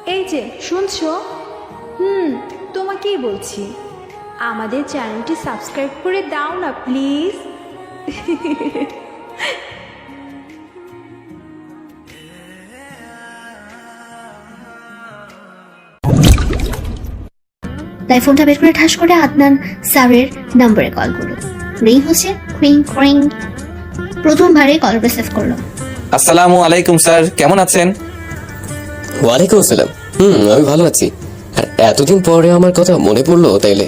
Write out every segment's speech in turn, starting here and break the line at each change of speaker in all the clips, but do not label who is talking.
এই যে শুনছো? তোমাকেই বলছি, আমাদের চ্যানেলটি সাবস্ক্রাইব করে দাও না প্লিজ।
তাই ফোনটা বের করে ঠাস করে আদনান স্যারের নম্বরে কল করলো। রিং হচ্ছে, ক্রিং ক্রিং। প্রথমবারে কল রিসিভ করলো।
আসসালামু আলাইকুম স্যার, কেমন আছেন?
ওয়ালাইকুম আসসালাম। আমি ভালো আছি। আর এতদিন পরে আমার কথা মনে পড়লো তাইলে?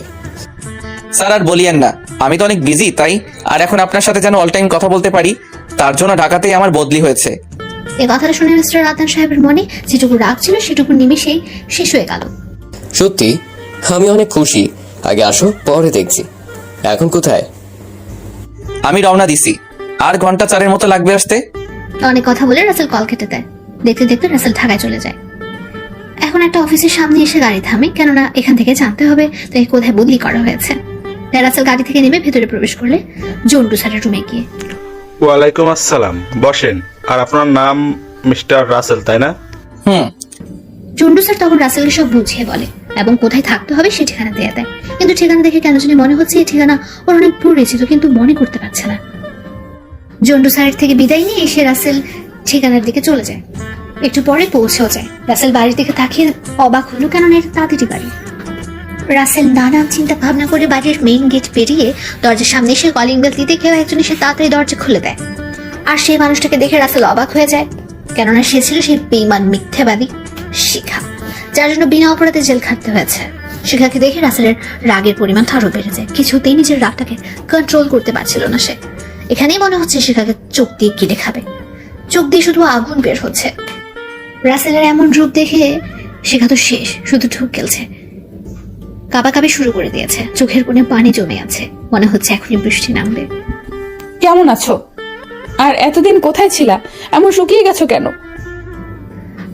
স্যার আর বলিয়েন না, আমি তো অনেক বিজি, তাই আর এখন আপনার সাথে যেন অল টাইম কথা বলতে পারি, তার জন্য ঢাকাতেই আমার বদলি হয়েছে।
এই কথাটা শুনে মিস্টার আদনান সাহেবের মনে যেটুকু রাগ ছিল সেটুকু নিমেষেই শেষ হয়ে গেল।
সত্যি আমি অনেক খুশি। আগে আসো, পরে দেখছি। এখন কোথায়?
আমি রওনা দিছি, আর ঘন্টা 4 মতো লাগবে আসতে।
অনেক কথা বলে রাসেল কল কেটে দেয়। দেখতে দেখতে রাসেল ঢাকায় চলে যায়। এখন একটা অফিসের সামনে এসে গাড়ি থামে, কেননা এখান থেকে জানতে হবে তাই কোথায় বদলি করা হয়েছে। তাই রাসেল গাড়ি থেকে নেমে ভেতরে প্রবেশ করলে জন্টু স্যারের রুমে গিয়ে।
ওয়ালাইকুম আসসালাম, বসেন। আর আপনার নাম মিস্টার রাসেল, তাই না?
জন্টু স্যার তখন রাসেলকে সব বুঝিয়ে বলে এবং কোথায় থাকতে হবে সে ঠিকানা দিয়ে দেয়। কিন্তু ঠিকানা দেখে কেন জানি মনে হচ্ছে এই ঠিকানা ওর অনেক পরিচিত, কিন্তু মনে করতে পারছে না। জন্টু স্যারের থেকে বিদায় নিয়ে এসে রাসেল ঠিকানার দিকে চলে যায়। একটু পরে পৌঁছেও যায়। রাসেল বাড়ির দিকে তাকিয়ে অবাক হলো, কেননা এটা তাদেরই বাড়ি। রাসেল নানান চিন্তা ভাবনা করে বাড়ির মেইন গেট পেরিয়ে দরজার সামনে এসে কলিং বেল দিতে কেউ একজন এসে তাড়াতাড়ি দরজা খুলে দেয়। আর সেই মানুষটাকে দেখে রাসেল অবাক হয়ে যায়, কেননা সে ছিল সেই বেঈমান মিথ্যাবাদী শিখা, যার জন্য বিনা অপরাধে জেল খাটতে হয়েছে। শিখাকে দেখে রাসেলের রাগের পরিমাণ আরো বেড়ে যায়। কিছুতেই নিজের রাগটাকে কন্ট্রোল করতে পারছিল না সে। এখানেই মনে হচ্ছে শিখাকে চোখ দিয়ে গিলে খাবে। চোখ দিয়ে শুধু আগুন বের হচ্ছে। রাসেলের এমন রূপ দেখে শিখা তো শেষ, শুধু ঠুক গেলছে। কাঁপাকাঁপি শুরু করে দিয়েছে, চোখের কোণে পানি জমে আছে, মনে হচ্ছে এখনই বৃষ্টি নামবে।
কেমন আছো? আর এতদিন কোথায় ছিলা? এমন শুকিয়ে গেছো কেন?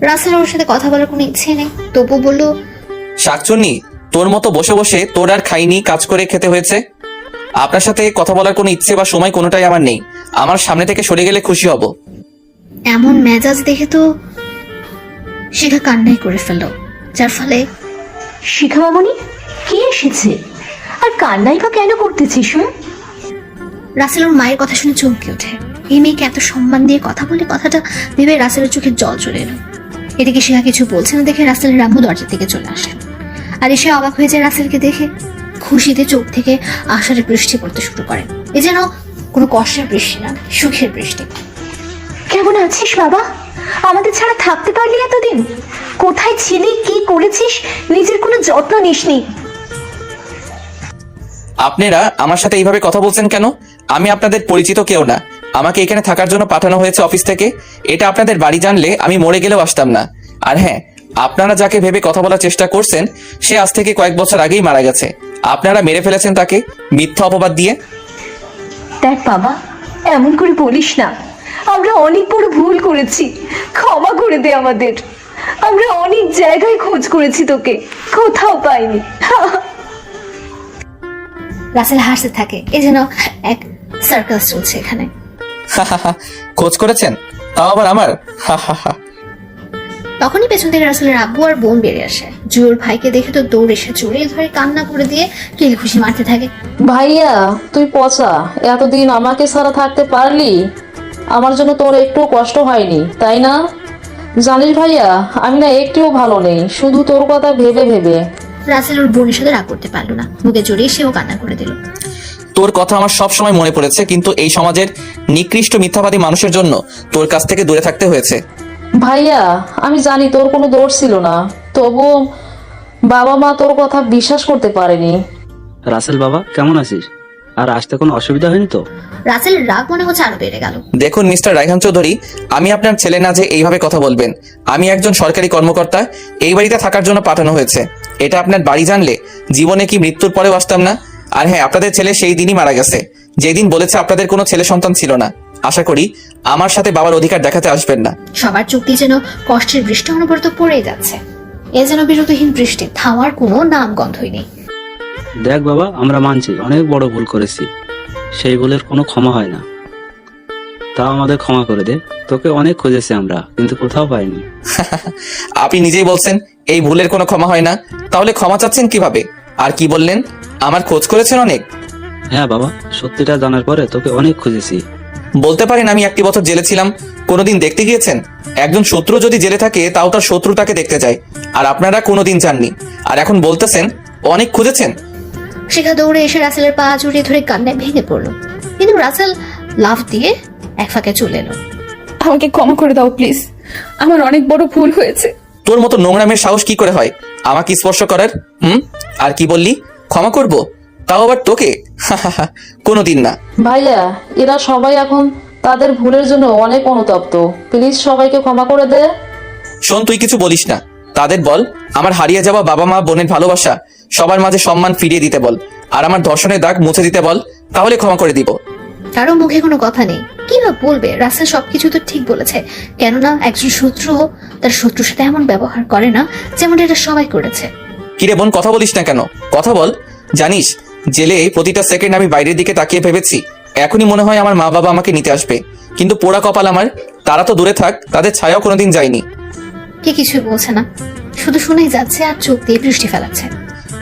রাসেল ওর সাথে কথা বলার কোনো ইচ্ছে নেই, তবু বলল,
শাকচুন্নি, তোর মতো বসে বসে তোর আর খাইনি, কাজ করে খেতে হয়েছে। আপনার সাথে কথা বলার কোনো ইচ্ছে বা সময় কোনোটাই আমার নেই। আমার সামনে থেকে সরে গেলে খুশি হব।
এমন মেজাজ দেখে তো শিখা কান্নাই করে ফেলল, যার ফলে
শিখা মামনি, কে এসেছে? আর কান্নাই বা কেন করতেছিস?
রাসেল ওর মায়ের কথা শুনে চমকে ওঠে। এই মেয়েকে এত সম্মান দিয়ে কথা বলে, কথাটা ভেবে রাসেলের চোখে জল চলে এলো। এদিকে শিখা কিছু বলছে না দেখে রাসেলের আম্মু দরজার দিকে চলে আসে। আর এসে অবাক হয়ে যায় রাসেলকে দেখে। খুশিতে চোখ থেকে আশার বৃষ্টি পড়তে শুরু করে। এ যেন কোনো কষ্টের বৃষ্টি না, সুখের বৃষ্টি।
কেমন আছিস বাবা? আমাদের ছাড়া থাকতে পারলি এতদিন? কোথায় ছিলি, কি করেছিস? নিজের কোনো যত্ন নিসনি।
আপনারা আমার সাথে এইভাবে কথা বলছেন কেন? আমি আপনাদের পরিচিত কেউ না। আমাকে এখানে থাকার জন্য পাঠানো হয়েছে অফিস থেকে। এটা আপনাদের বাড়ি জানলে আমি মরে গেলেও আসতাম না। আর হ্যাঁ, আপনারা যাকে ভেবে কথা বলার চেষ্টা করছেন সে আজ থেকে কয়েক বছর আগেই মারা গেছে। আপনারা মেরে ফেলেছেন তাকে মিথ্যা অপবাদ দিয়ে।
দেখ বাবা, এমন করে বলিস না। আমরা অনেক বড় ভুল করেছি, ক্ষমা করে দে আমাদের। আমরা অনেক জায়গায় খোঁজ করেছি তোকে, কোথাও পাইনি।
রাসেল হাসতে থাকে, এ যেন এক সার্কাস চলছে এখানে।
খোঁজ করেছেন, তাও আবার আমার।
তখনই পেছন থেকে রাসেলের আব্বু আর বোন বেরিয়ে আসে। জুয়োর ভাইকে দেখে তো দৌড়ে এসে জড়িয়ে ধরে কান্না করে দিয়ে কিল খুশি মারতে থাকে।
ভাইয়া তুই পচা, এতদিন আমাকে ছাড়া থাকতে পারলি, আমার জন্য তোর একটু কষ্ট হয়নি তাই না? জানিস ভাইয়া, আমি না একটুও ভালো নেই, শুধু তোর কথা ভেবে ভেবে।
রাসেল ওর বোনের সাথে রাগ করতে পারলো না, মুখে জড়িয়ে সেও কান্না করে দিল।
তোর কথা আমার সব সময় মনে পড়েছে, কিন্তু এই সমাজের নিকৃষ্ট মিথ্যাবাদী মানুষের জন্য তোর কাছ থেকে দূরে থাকতে হয়েছে।
ভাইয়া আমি জানি তোর কোনো দোষ ছিল না, তবু বাবা মা তোর কথা বিশ্বাস করতে পারেনি।
রাসেল বাবা, কেমন আছিস? আর আসতে কোনো অসুবিধা হয়নি তো?
রাসেলের রাগ মনে হচ্ছে আরো বেড়ে গেল।
দেখুন মিস্টার রায়হান চৌধুরী, আমি আপনার ছেলে না যে এইভাবে কথা বলবেন। আমি একজন সরকারি কর্মকর্তা, এই বাড়িতে থাকার জন্য পাঠানো হয়েছে। এটা আপনার বাড়ি জানলে জীবনে কি মৃত্যুর পরেও আসতাম না। আর হ্যাঁ, আপনাদের ছেলে সেই দিনই মারা গেছে যেদিন বলেছে আপনাদের কোনো ছেলে সন্তান ছিল না। আশা করি আমার সাথে বাবার অধিকার দেখাতে আসবেন না।
সবার চুক্তি যেন কষ্টের বৃষ্টি অনবরত পড়েই যাচ্ছে। এ যেন বিরতিহীন বৃষ্টি, থামার কোনো নাম গন্ধই নেই।
দেখ বাবা, আমরা মানছি অনেক বড় ভুল করেছি, সেই ভুলের কোনো ক্ষমা হয় না। তাও আমাদের ক্ষমা করে দে। তোকে অনেক খুঁজেছি আমরা, কিন্তু কোথাও পাইনি।
আপনি নিজেই বলছেন এই ভুলের কোনো ক্ষমা হয় না, তাহলে ক্ষমা চাচ্ছেন কিভাবে? আর কি বললেন, আমার খোঁজ করেছেন অনেক?
হ্যাঁ বাবা, সত্যিটা জানার পরে তোকে অনেক খুঁজেছি।
বলতে পারেন আমি 1টি বছর জেলে ছিলাম, কোনোদিন দেখতে গিয়েছেন? একজন শত্রু যদি জেলে থাকে তাও তার শত্রুটাকে দেখতে যায়, আর আপনারা কোনোদিন যাননি, আর এখন বলতেছেন অনেক খুঁজেছেন।
শিখা দৌড়ে এসে রাসেলের পা জড়িয়ে ধরে কান্নায় ভেঙে পড়লো, কিন্তু রাসেল লাফ দিয়ে এক ফাঁকে চলে এলো।
আমাকে ক্ষমা করে দাও প্লিজ, আমার অনেক বড় ভুল হয়েছে।
তোর মতো নোংরামের সাহস কি করে হয় আমাকে স্পর্শ করার? আর কি বললি, ক্ষমা করব? তাও আবার তোকে? কোনোদিন না।
ভাইয়া, এরা সবাই এখন তাদের ভুলের জন্য অনেক অনুতপ্ত। প্লিজ সবাইকে ক্ষমা করে দে।
শোন, তুই কিছু বলিস না, তাদের বল আমার হারিয়ে যাওয়া বাবা মা বোনের ভালোবাসা সবার মাঝে সম্মান ফিরিয়ে দিতে বল, আর আমার ধর্ষণের দাগ মুছে দিতে বল, তাহলে ক্ষমা করে দিব।
কারো মুখে কোনো কথা নেই, কি বা বলবে? রাসেল সবকিছু তো ঠিক বলেছে, কেননা একজন শত্রু তার শত্রুর সাথে এমন ব্যবহার করে না যেমন এটা সবাই করেছে।
কিরে বোন, কথা বলিস না কেন? কথা বল। জানিস, জেলে প্রতিটা সেকেন্ড আমি বাইরের দিকে তাকিয়ে ভেবেছি এখনই মনে হয় আমার মা বাবা আমাকে নিতে আসবে, কিন্তু পোড়া কপাল আমার, তারা তো দূরে থাক, তাদের ছায়াও কোনোদিন যায়নি।
কে কিছুই বলছে না, শুধু শুনেই যাচ্ছে আর চোখ দিয়ে বৃষ্টি ফেলাচ্ছে।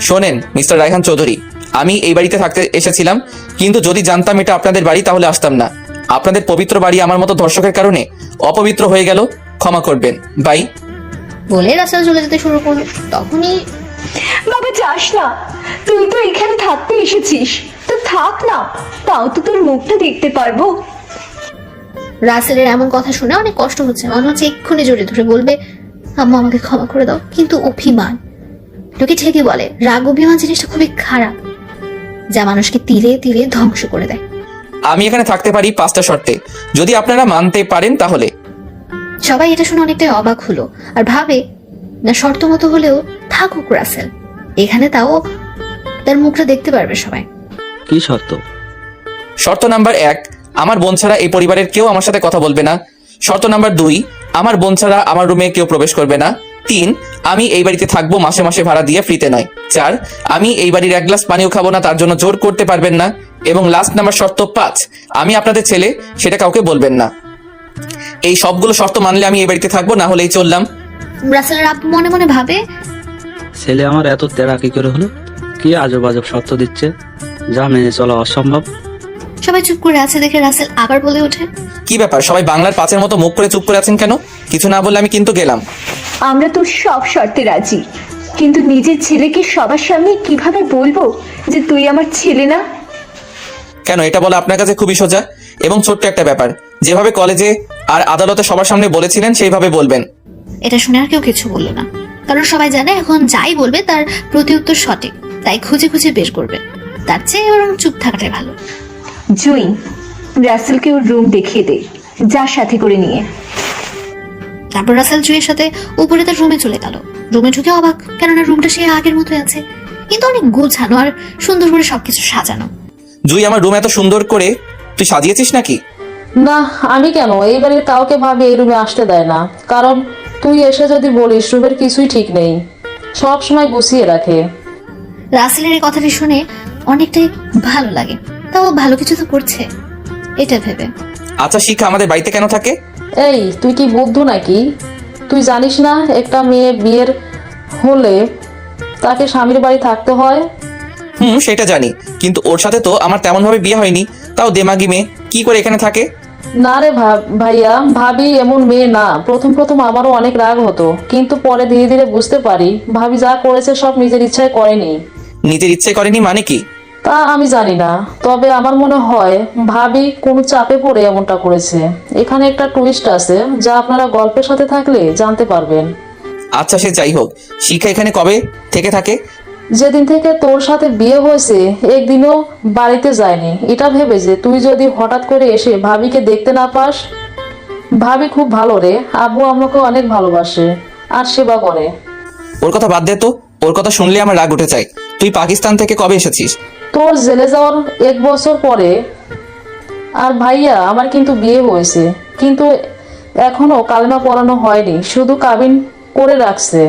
শোনেন মিস্টার রায়হান চৌধুরী, আমি এই বাড়িতে থাকতে এসেছিলাম, কিন্তু যদি জানতাম এটা আপনাদের বাড়ি তাহলে আসতাম না। আপনাদের পবিত্র বাড়ি আমার মতো ধর্ষকের কারণে অপবিত্র হয়ে গেল, ক্ষমা করবেন, বাই।
বলে রাসেল চলে যেতে শুরু করলো। তখনই
বাবা যাস না, তুই তো এখানে থাকতে এসেছিস, তো থাক না, তাও তো তোর মুখটা দেখতে পারবো।
রাসেলের এমন কথা শুনে অনেক কষ্ট হচ্ছে, মনে হচ্ছে এক্ষুনি জড়িয়ে ধরে বলবে আম্মা আমাকে ক্ষমা করে দাও, কিন্তু অভিমান, লোকে ঠিকই বলে রাগ অভিমান জিনিসটা খুবই খারাপ, যা মানুষকে তিলে তিলে ধ্বংস করে দেয়।
আমি এখানে থাকতে পারি 5টা শর্তে, যদি আপনারা মানতে পারেন তাহলে।
সবাই এটা শুনে অনেকটাই অবাক হলো আর ভাবে না শর্ত মতো হলেও থাকুক রাসেল এখানে, তাও তার মুখটা দেখতে পারবে সবাই।
কি শর্ত?
শর্ত নাম্বার 1, আমার বোন ছাড়া এই পরিবারের কেউ আমার সাথে কথা বলবে না। শর্ত নাম্বার 2, আমার বোন ছাড়া আমার রুমে কেউ প্রবেশ করবে না। 3, আমি এই বাড়িতে থাকবো মাসে মাসে ভাড়া দিয়ে, ফ্রিতে নয়। 4, আমি এই বাড়ির 1 গ্লাস পানিও খাবো না, তার জন্য জোর করতে পারবেন না। এবং লাস্ট নাম্বার শর্ত 5, আমি আপনাদের ছেলে, সেটা কাউকে বলবেন না। এই সবগুলো শর্ত মানলে আমি এই বাড়িতে থাকবো, না হলেই চললাম।
রাসেলের আব্বু মনে মনে ভাবে
ছেলে আমার এত তেরা কি করে হলো? কি আজব আজব শর্ত দিচ্ছে, যা মেনে চলা অসম্ভব।
সবাই চুপ করে আছে দেখে রাসেল আবার বলে ওঠে
কি ব্যাপার, সবাই বাংলার 5-এর মতো মুখ করে চুপ করে আছেন কেন? কিছু না বললে আমি কিন্তু গেলাম।
আমরা তো সব শর্তে রাজি, কিন্তু নিজের ছেলেকে সবার সামনে কিভাবে বলবো যে তুই আমার ছেলে না?
কেন, এটা বলা আপনার কাছে খুবই সোজা এবং ছোট্ট একটা ব্যাপার। যেভাবে কলেজে আর আদালতে সবার সামনে বলেছিলেন সেইভাবে বলবেন।
এটা শুনে আর কেউ কিছু বললো না, কারণ সবাই জানে এখন যাই বলবে তার প্রতি উত্তর সঠিক, তাই খুঁজে খুঁজে বের করবে, তার চেয়ে বরং চুপ থাকাটাই ভালো।
জুই, রাসেলকে ওর রুম দেখিয়ে দে, যা সাথে করে নিয়ে।
তারপর রাসেল জুয়ের সাথে উপরে তার রুমে চলে গেল। রুমে ঢুকে অবাক, কেননা রুমটা সে আগের মতোই আছে, কিন্তু অনেক গোছানো আর সুন্দর করে সবকিছু সাজানো।
জুই, আমার রুম এত সুন্দর করে তুই সাজিয়েছিস নাকি?
না, আমি কেন, এই বাড়ির কাউকে ভাবি এই রুমে আসতে দেয় না, কারণ তুই এসে যদি বলিস রুমের কিছুই ঠিক নেই, সব সময় গুছিয়ে রাখে।
রাসেলের এই কথাটি শুনে অনেকটাই ভালো লাগে, তাও ভালো কিছু তো করছে এটা ভেবে।
আচ্ছা শিখা আমাদের বাড়িতে কেন থাকে?
এই, তুই কি বুদ্ধু নাকি? তুই জানিস না একটা মেয়ে বিয়ের হলে তাকে স্বামীর বাড়ি থাকতে হয়?
সেটা জানি, কিন্তু ওর সাথে তো আমার তেমন ভাবে বিয়ে হয়নি, তাও দেমাগি মেয়ে কি করে এখানে থাকে?
না রে ভাইয়া, ভাবি এমন মেয়ে না। প্রথম প্রথম আমারও অনেক রাগ হতো, কিন্তু পরে ধীরে ধীরে বুঝতে পারি ভাবি যা করেছে সব নিজের ইচ্ছায় করেনি।
নিজের ইচ্ছে করেনি মানে কি?
তা আমি জানি না, তবে আমার মনে হয় ভাবি কোনো চাপে পড়ে এমনটা করেছে। এখানে একটা টুইস্ট আছে যা আপনারা গল্পের সাথে থাকলে জানতে পারবেন।
আচ্ছা সে যাই হোক, শিখা এখানে কবে থেকে থাকে?
যেদিন থেকে তোর সাথে বিয়ে হয়েছে একদিনও বাড়িতে যায়নি, এটা ভেবে যে তুই যদি হঠাৎ করে এসে ভাবিকে দেখতে না পাস। ভাবি খুব ভালো রে, আব্বু আমাকে অনেক ভালোবাসে আর সেবা করে।
ওর কথা বাদ দে তো, ওর কথা শুনলে আমার রাগ উঠে যায়। তুই পাকিস্তান থেকে কবে এসেছিস?
তোর জেলে যাওয়ার 1 বছর পরে। আর ভাইয়া আমার কিন্তু বিয়ে হয়েছে, কিন্তু এখনো কালেমা পড়ানো হয়নি, শুধু কাবিন করে রাখছে।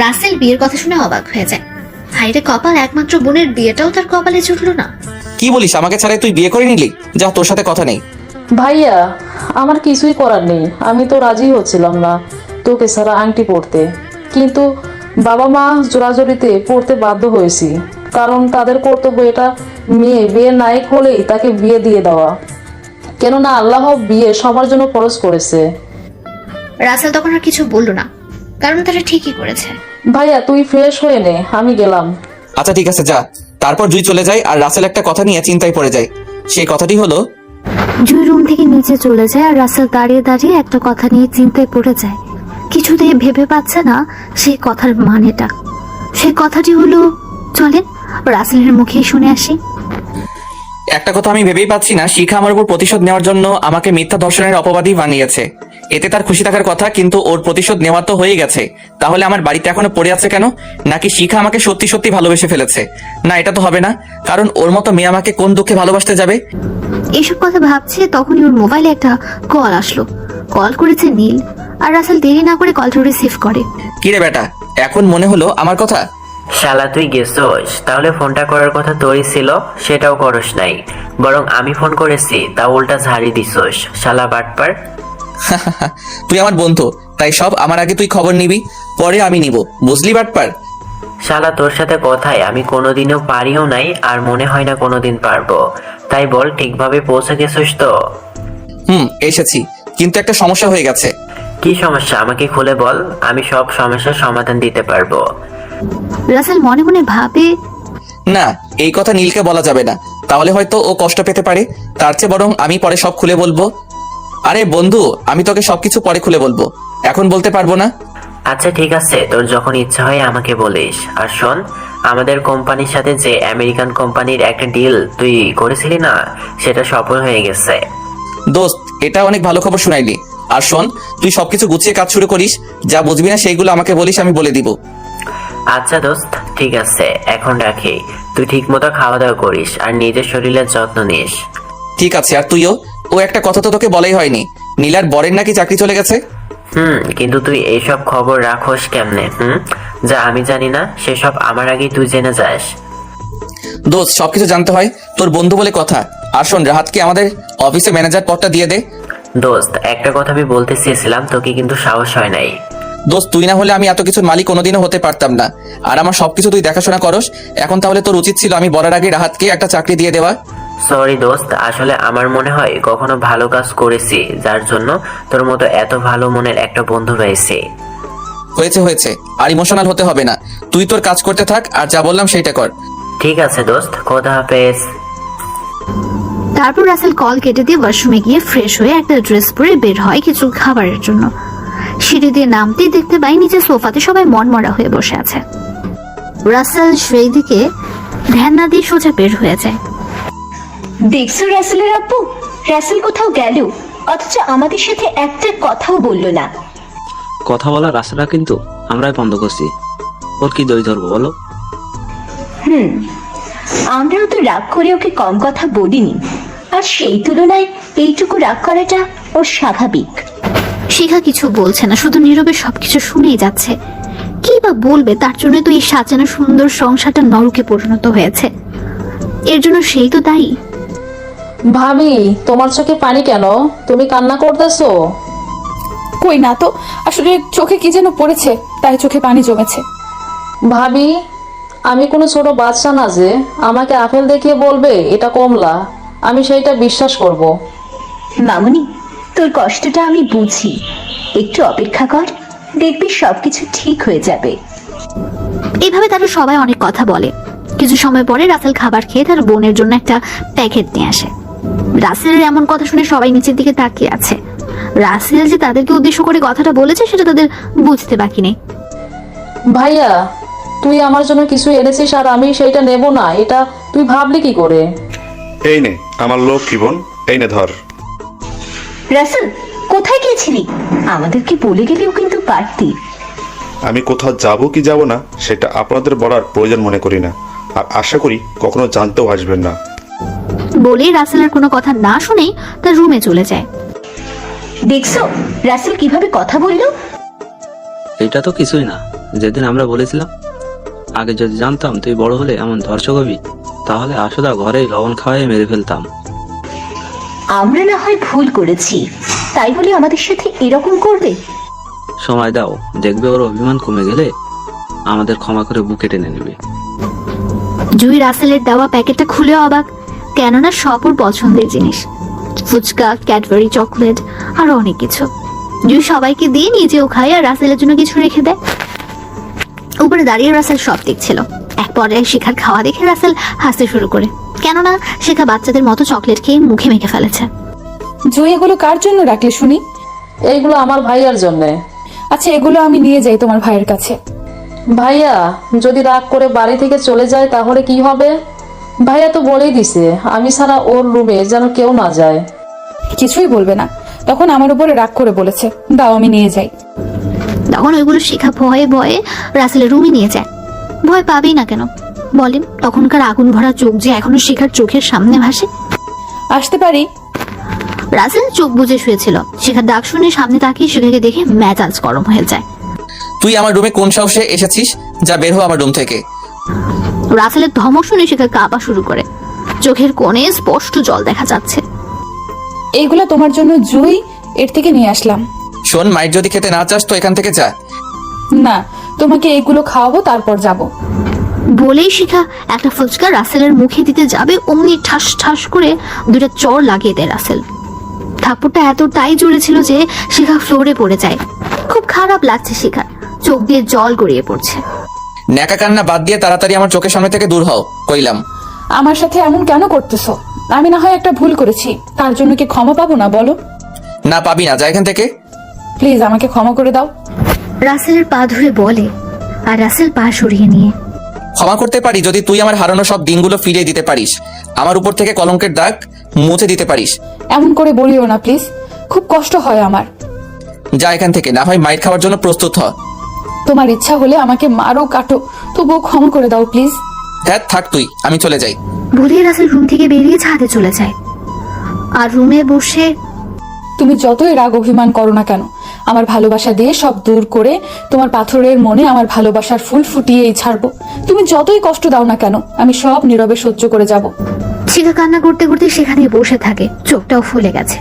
রাসেল বিয়ের কথা শুনে অবাক হয়ে যায়। হাইরে কপাল, একমাত্র বোনের বিয়েটাও তার কপালে জুটলো না।
কি বলিস, আমাকে ছাড়াই তুই বিয়ে করে নিলি? যা, তোর সাথে কথা নেই।
ভাইয়া আমার কিছুই করার নেই, আমি তো রাজি হচ্ছিলাম না তোকে ছাড়া আংটি পরতে, কিন্তু বাবা মা জোরাজোরিতে পড়তে বাধ্য হয়েছি, কারণ তাদের কর্তব্য এটা মেয়ে বিয়ের নায়ক হলেই তাকে বিয়ে দিয়ে দেওয়া, কেননা আল্লাহ বিয়ে সবার জন্য ফরজ করেছে।
রাসেল তখন আর কিছু বলল না, কারণ তারা ঠিকই করেছে।
ভাইয়া তুই ফ্রেশ হয়ে নে, আমি গেলাম।
আচ্ছা ঠিক আছে যা। তারপর জুই চলে যায় আর রাসেল একটা কথা নিয়ে চিন্তায় পড়ে যায়। সেই কথাটি হলো,
জুই রুম থেকে নিচে চলে যায় আর রাসেল দাঁড়িয়ে দাঁড়িয়ে একটা কথা নিয়ে চিন্তায় পড়ে যায়। কিছুতেই ভেবে পাচ্ছে না সেই কথার মানেটা। সেই কথাটি হলো, চলেন রাসেলের মুখেই শুনে আসি।
একটা কথা আমি ভেবেই পাচ্ছি না, শিখা আমার উপর প্রতিশোধ নেওয়ার জন্য আমাকে মিথ্যা ধর্ষণের অপবাদী বানিয়েছে। এতে তার খুশি থাকার কথা, কিন্তু ওর প্রতিশোধ নেওয়া তো হয়ে গেছে। তাহলে আমার বাড়িতে এখনো পড়ে আছে কেন? নাকি শিখা আমাকে সত্যি সত্যি ভালোবেসে ফেলেছে? না, এটা তো হবে না, কারণ ওর মতো মেয়ে আমাকে কোন দুঃখে ভালোবাসতে যাবে?
এইসব কথা ভাবছে তখনই ওর মোবাইলে একটা কল আসলো। কল করেছে নীল, আর রাসেল দেরি না করে কলটা রিসিভ করে।
কিরে বেটা, এখন মনে হলো আমার কথা?
শালা তুই গেছোস, তাহলে ফোনটা করার কথা তোরই ছিল, সেটাও করস নাই, বরং আমি ফোন করেছি তা উল্টা ঝাড়ি দিছোস, শালা বাটপার।
তুই আমার বন্ধু, তাই সব আমার আগে তুই খবর নিবি, পরে আমি নিব, বুঝলি বাটপার?
শালা তোর সাথে কথায় আমি কোনোদিনও পারিও নাই, আর মনে হয় না কোনোদিন পারবো। তাই বল, ঠিকভাবে পৌঁছে গেছোস তো?
এসেছি, কিন্তু একটা সমস্যা হয়ে গেছে।
কি সমস্যা আমাকে খুলে বল, আমি সব সমস্যার সমাধান দিতে পারবো।
রাসেল মনে মনে ভাবে,
না, এই কথা নীলকে বলা যাবে না, তাহলে হয়তো ও কষ্ট পেতে পারে। তার চেয়ে বরং আমি পরে সব খুলে বলবো। আরে বন্ধু, আমি তোকে সবকিছু পরে খুলে বলবো, এখন বলতে পারবো না।
আচ্ছা ঠিক আছে, তোর যখন ইচ্ছা হয় আমাকে বলিস। আর শোন, আমাদের কোম্পানির সাথে যে আমেরিকান কোম্পানির একটা ডিল তুই করেছিলি না, সেটা সফল হয়ে গেছে।
দোস্ত, এটা অনেক ভালো খবর শুনাইলি। আর শোন, তুই সবকিছু গুছিয়ে কাজ শুরু করিস, যা বুঝবি না সেইগুলো আমাকে বলিস, আমি বলে দিব।
আচ্ছা দোস্ত, ঠিক আছে, এখন রাখি। তুই ঠিক মতো খাওয়া দাওয়া করিস আর নিজের শরীরের যত্ন নিস।
ঠিক আছে, আর তুইও। ও একটা কথা তো তোকে বলাই হয়নি, নীলার বরের নাকি চাকরি চলে গেছে।
কিন্তু তুই এইসব খবর রাখোস কেমনে? যা আমি জানি না সেসব আমার আগেই তুই জেনে যাস।
দোস্ত, সবকিছু জানতে হয়, তোর বন্ধু বলে কথা। আর শোন, রাহাতকে আমাদের অফিসে ম্যানেজার পদটা দিয়ে দে।
দোস্ত, একটা কথা আমি বলতে চেয়েছিলাম, তোকে কিন্তু সাহস হয় নাই।
দোস্ত, তুই না হলে আমি এত কিছুর মালিক কোনোদিনও হতে পারতাম না, আর আমার সবকিছু তুই দেখাশোনা করস। এখন তাহলে তোর উচিত ছিল আমি বলার আগে রাহাতকে একটা চাকরি দিয়ে দেওয়া।
সরি দোস্ত, আসলে আমার মনে হয় কখনো ভালো কাজ করেছি, যার জন্য তোর মতো এত ভালো মনের একটা বন্ধু রয়েছে।
হয়েছে, আর ইমোশনাল হতে হবে না। তুই তোর কাজ করতে থাক, আর যা বললাম সেইটা কর।
ঠিক আছে দোস্ত, খোদা হাফেজ।
তারপর রাসেল কল কেটে দিয়ে ওয়াশরুমে গিয়ে ফ্রেশ হয়ে একটা ড্রেস পরে বের হয় কিছু খাবারের জন্য। সিঁড়ি দিয়ে নামতেই দেখতে পাই নিচে সোফাতে সবাই মনমরা হয়ে বসে আছে। রাসেল সেই দিকে ধ্যান না দিয়ে সোজা বের হয়ে যায়।
দেখছো রাসেলের আব্বু, রাসেল কোথাও গেল, অথচ আমাদের সাথে একটা কথাও বললো না।
কথা বলা রাস্তাটা কিন্তু আমরাই বন্ধ করছি, ওর কি দই ধরবো বলো?
আমরাও তো রাগ করে ওকে কম কথা বলিনি, আর সেই তুলনায় এইটুকু রাগ করাটা ওর স্বাভাবিক।
শিখা কিছু বলছে না, শুধু নীরবে সবকিছু শুনেই যাচ্ছে। কি বা বলবে, তার জন্য তো এই সাজানো সুন্দর সংসারটা নরকে পরিণত হয়েছে। এর জন্য সেই তো দায়ী।
ভাবি, তোমার চোখে পানি কেন? তুমি কান্না করতেছো?
কই না তো, আসলে চোখে কি যেন পড়েছে, তাই চোখে পানি জমেছে।
ভাবি, আমি কোনো ছোট বাচ্চা না যে আমাকে আপেল দেখিয়ে বলবে এটা কমলা, আমি সেইটা বিশ্বাস করব।
মামুনি, তোর কষ্টটা আমি বুঝি, একটু অপেক্ষা কর, দেখবি সবকিছু ঠিক হয়ে যাবে।
এইভাবে তারা সবাই অনেক কথা বলে। কিছু সময় পরে রাসেল খাবার খেয়ে তার বোনের জন্য একটা প্যাকেট নিয়ে আসে। রাসেলের এমন কথা শুনে সবাই নিচের দিকে তাকিয়ে আছে। রাসেল যে তাদেরকে উদ্দেশ্য করে কথাটা বলেছে সেটা তাদের বুঝতে বাকি নেই।
ভাইয়া, তুই আমার জন্য কিছু এনেছিস আর আমি সেইটা নেব না, এটা তুই ভাবলি কি করে?
এই নে আমার লক্ষ্মী বোন, এই নে ধর।
রাসেল, কোথায় গিয়েছিলি? আমাদেরকে বলে গেলেও কিন্তু পারতি।
আমি কোথাও যাব কি যাব না সেটা আপনাদের বলার প্রয়োজন মনে করি না, আর আশা করি কখনো জানতেও আসবেন না।
বলেই রাসেলের কোনো কথা না শুনেই তার রুমে চলে যায়।
দেখছো রাসেল কিভাবে কথা বললো?
এটা তো কিছুই না, যেদিন আমরা বলেছিলাম আগে যদি জানতাম তুই বড় হলে এমন ধর্ষক হবি, তাহলে আসলে ঘরেই লবণ খাওয়াই মেরে ফেলতাম।
আমরা না হয় ভুল করেছি, তাই বলে আমাদের সাথে এরকম করবে?
সময় দাও, দেখবে ওর অভিমান কমে গেলে আমাদের ক্ষমা করে বুকে টেনে নেবে।
জুই রাসেলের দেওয়া প্যাকেটটা খুলে অবাক, কেননা সব ওর পছন্দের জিনিস, ফুচকা, ক্যাডবেরি, চকলেট আরো অনেক কিছু। জুই সবাইকে দিয়ে নিজেও খায় আর রাসেলের জন্য কিছু রেখে দেয়। উপরে দাঁড়িয়ে রাসেল সব দেখছিল। এক পর্যায়ে শিখার খাওয়া দেখে রাসেল হাসতে শুরু করে, কেননা শিখা বাচ্চাদের মতো চকলেট খেয়ে মুখে মেখে ফেলেছে।
জুই, এগুলো কার জন্য রাখলে শুনি?
এইগুলো আমার ভাইয়ার জন্যে।
আচ্ছা, এগুলো আমি নিয়ে যাই তোমার ভাইয়ের কাছে।
ভাইয়া যদি রাগ করে বাড়ি থেকে চলে যায় তাহলে কি হবে? ভাইয়া তো বলেই দিছে আমি ছাড়া ওর রুমে যেন কেউ না যায়।
কিছুই বলবে না, তখন আমার উপরে রাগ করে বলেছে। দাও, আমি নিয়ে যাই।
তখন ওইগুলো শিখা ভয়ে ভয়ে রাসেলের রুমে নিয়ে যায়। ভয় পাবেই না কেন বলেন? তখনকার আগুন ভরা চোখ যে এখনো শিখার চোখের সামনে ভাসে।
আসতে পারি?
রাসেল চোখ বুজে শুয়েছিল। শিখার ডাক শুনে সামনে তাকিয়ে শিখাকে দেখে মেজাজ গরম হয়ে যায়।
তুই আমার রুমে কোন সাহসে এসেছিস? যা বের হো আমার রুম থেকে।
রাসেলের ধমক শুনে শিখা কাঁপা শুরু করে, চোখের কোণে স্পষ্ট জল দেখা যাচ্ছে।
এইগুলো তোমার জন্য জুই, এর থেকে নিয়ে আসলাম।
শোন, মাইট যদি খেতে না চাস তো এখান থেকে যা।
না, তোমাকে এইগুলো খাওয়াবো, তারপর যাব।
বলেই শিখা একটা ফুচকা রাসেলের মুখে দিতে যাবে, অমনি ঠাস ঠাস করে দুটা চর লাগিয়ে দেয় রাসেল। থাপ্পড়টা এতটাই জোরে ছিল যে শিখা ফ্লোরে পড়ে যায়। খুব খারাপ লাগছে শিখার, চোখ দিয়ে জল গড়িয়ে পড়ছে।
ন্যাকা কান্না বাদ দিয়ে তাড়াতাড়ি আমার চোখের সামনে থেকে দূর হও কইলাম।
আমার সাথে এমন কেন করতেছো? আমি না হয় একটা ভুল করেছি, তার জন্য কি ক্ষমা পাবো না বলো?
না, পাবি না, যা এখান থেকে।
প্লিজ আমাকে ক্ষমা করে দাও।
রাসেলের পা ধরে বলে, আর রাসেল পা সরিয়ে নিয়ে,
ক্ষমা করতে পারি যদি তুই আমার হারানো সব দিনগুলো ফিরিয়ে দিতে পারিস, আমার উপর থেকে কলঙ্কের দাগ মুছে দিতে পারিস।
এমন করে বলিও না প্লিজ, খুব কষ্ট হয় আমার।
যা এখান থেকে, না হয় মাইর খাওয়ার জন্য প্রস্তুত হ।
তোমার ইচ্ছা হলে আমাকে মারো, কাটো, তবুও ক্ষমা করে দাও প্লিজ।
হ্যাঁ থাক তুই, আমি চলে যাই।
বলে রাসেল রুম থেকে বেরিয়ে ছাদে চলে যায়। আর রুমে বসে,
তুমি যতই রাগ অভিমান করো না কেন, আমার ভালোবাসা দিয়ে সব দূর করে তোমার পাথরের মনে আমার ভালোবাসার ফুল ফুটিয়েই ছাড়বো। তুমি যতই কষ্ট দাও না কেন, আমি সব নীরবে সহ্য করে যাব।
শিখা কান্না করতে করতে সেখানে বসে থাকে, চোখটাও ফুলে গেছে।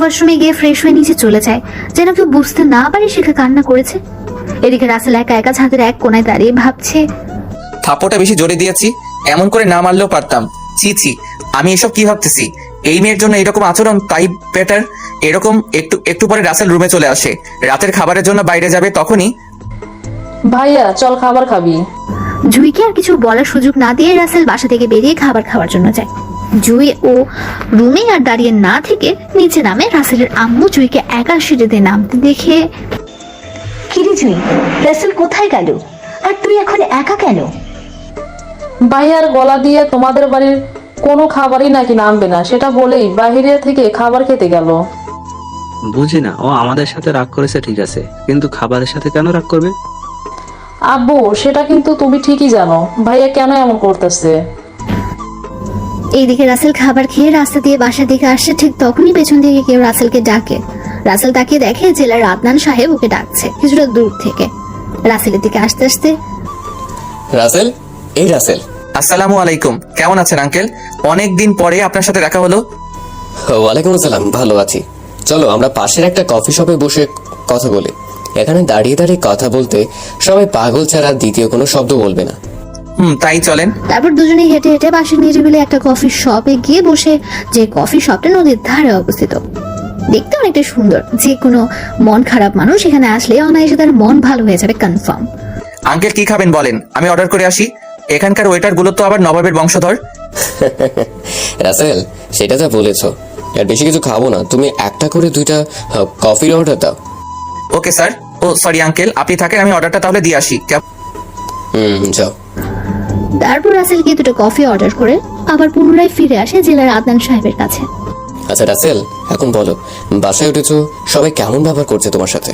ওয়াশরুমে গিয়ে ফ্রেশ হয়ে নিচে চলে যায়, যেন কেউ বুঝতে না পারে শিখা কান্না করেছে। এদিকে রাসেল একা একা ছাদের এক কোনায় দাঁড়িয়ে ভাবছে,
থাপ্পড়টা বেশি জোরে দিয়েছি, এমন করে না মারলেও পারতাম। ছি ছি, আমি এসব কি ভাবতেছি? এই মেয়ের জন্য এরকম আচরণ, তাই বেটার। এরকম একটু একটু পরে রাসেল রুমে চলে আসে, রাতের খাবারের জন্য বাইরে যাবে, তখনই
ভাইয়া চল খাবার খাবি।
জুইকে আর কিছু বলার সুযোগ না দিয়ে রাসেল বাসা থেকে বেরিয়ে খাবার খাওয়ার জন্য যায়। জুই ও রুমে আর দাঁড়িয়ে না থেকে নিচে নামে। রাসেলের আম্মু জুইকে একা সিঁড়িতে নামতে দেখে,
কিরে জুই, রাসেল কোথায় গেল? আর তুই এখন একা কেন?
ভাইয়ার গলা দিয়ে তোমাদের বাড়ির কোনো খাবারই নাকি নামবে না, সেটা বলেই বাইরে থেকে খাবার খেতে গেল।
বুঝি না, ও আমাদের সাথে রাগ করেছে ঠিক আছে, কিন্তু খাবারের সাথে কেন রাগ করবে?
আব্বু, সেটা কিন্তু তুমি ঠিকই জানো ভাইয়া কেন এমন করতেছে।
এইদিকে রাসেল খাবার খেয়ে রাস্তা দিয়ে বাসার দিকে আসছে, ঠিক তখনই পেছন থেকে কেউ রাসেলকে ডাকে। রাসেল তাকিয়ে দেখে জেলার আদনান সাহেব ওকে ডাকছে কিছুটা দূর থেকে। রাসেলের দিকে আসতে আসতে,
রাসেল, এই রাসেল।
আসসালামু আলাইকুম, কেমন আছেন আঙ্কেল? অনেক দিন পরে আপনার সাথে দেখা হলো।
ওয়ালাইকুম আসসালাম, ভালো আছি। চলো আমরা পাশের একটা কফি শপে বসে কথা বলি। এখানে দাঁড়িয়ে দাঁড়িয়ে কথা বলতে সবাই পাগল ছাড়া দ্বিতীয় কোনো শব্দ বলবে না।
তাই চলেন।
তারপর দুজনে হেঁটে হেঁটে পাশের নিরিবিলি একটা কফি শপে গিয়ে বসে, যে কফি শপটা নদীর ধারে অবস্থিত। দেখতে অনেকটা সুন্দর, যে কোনো মন খারাপ মানুষ এখানে আসলে অনায়াসে তার মন ভালো হয়ে যাবে কনফার্ম।
আঙ্কেল কি খাবেন বলেন, আমি অর্ডার করে আসি। এখানকার ওয়েটার গুলো তো আবার নবাবের বংশধর।
রাসেল, সেটা যা বলেছো, আর বেশি কিছু খাবো না, তুমি একটা করে 2টা কফির অর্ডার দাও।
Okay sir. Oh sorry uncle, আপনি থাকেন, আমি অর্ডারটা তাহলে দিয়ে আসি।
যাও।
তারপর রাসেল গিয়ে 2টা কফি অর্ডার করে আবার পুনরায় ফিরে আসে জেলার আদনান সাহেবের কাছে।
আচ্ছা রাসেল, এখন বলো, বাসায় উঠেছো, সবাই কেমন ব্যবহার করছে তোমার সাথে?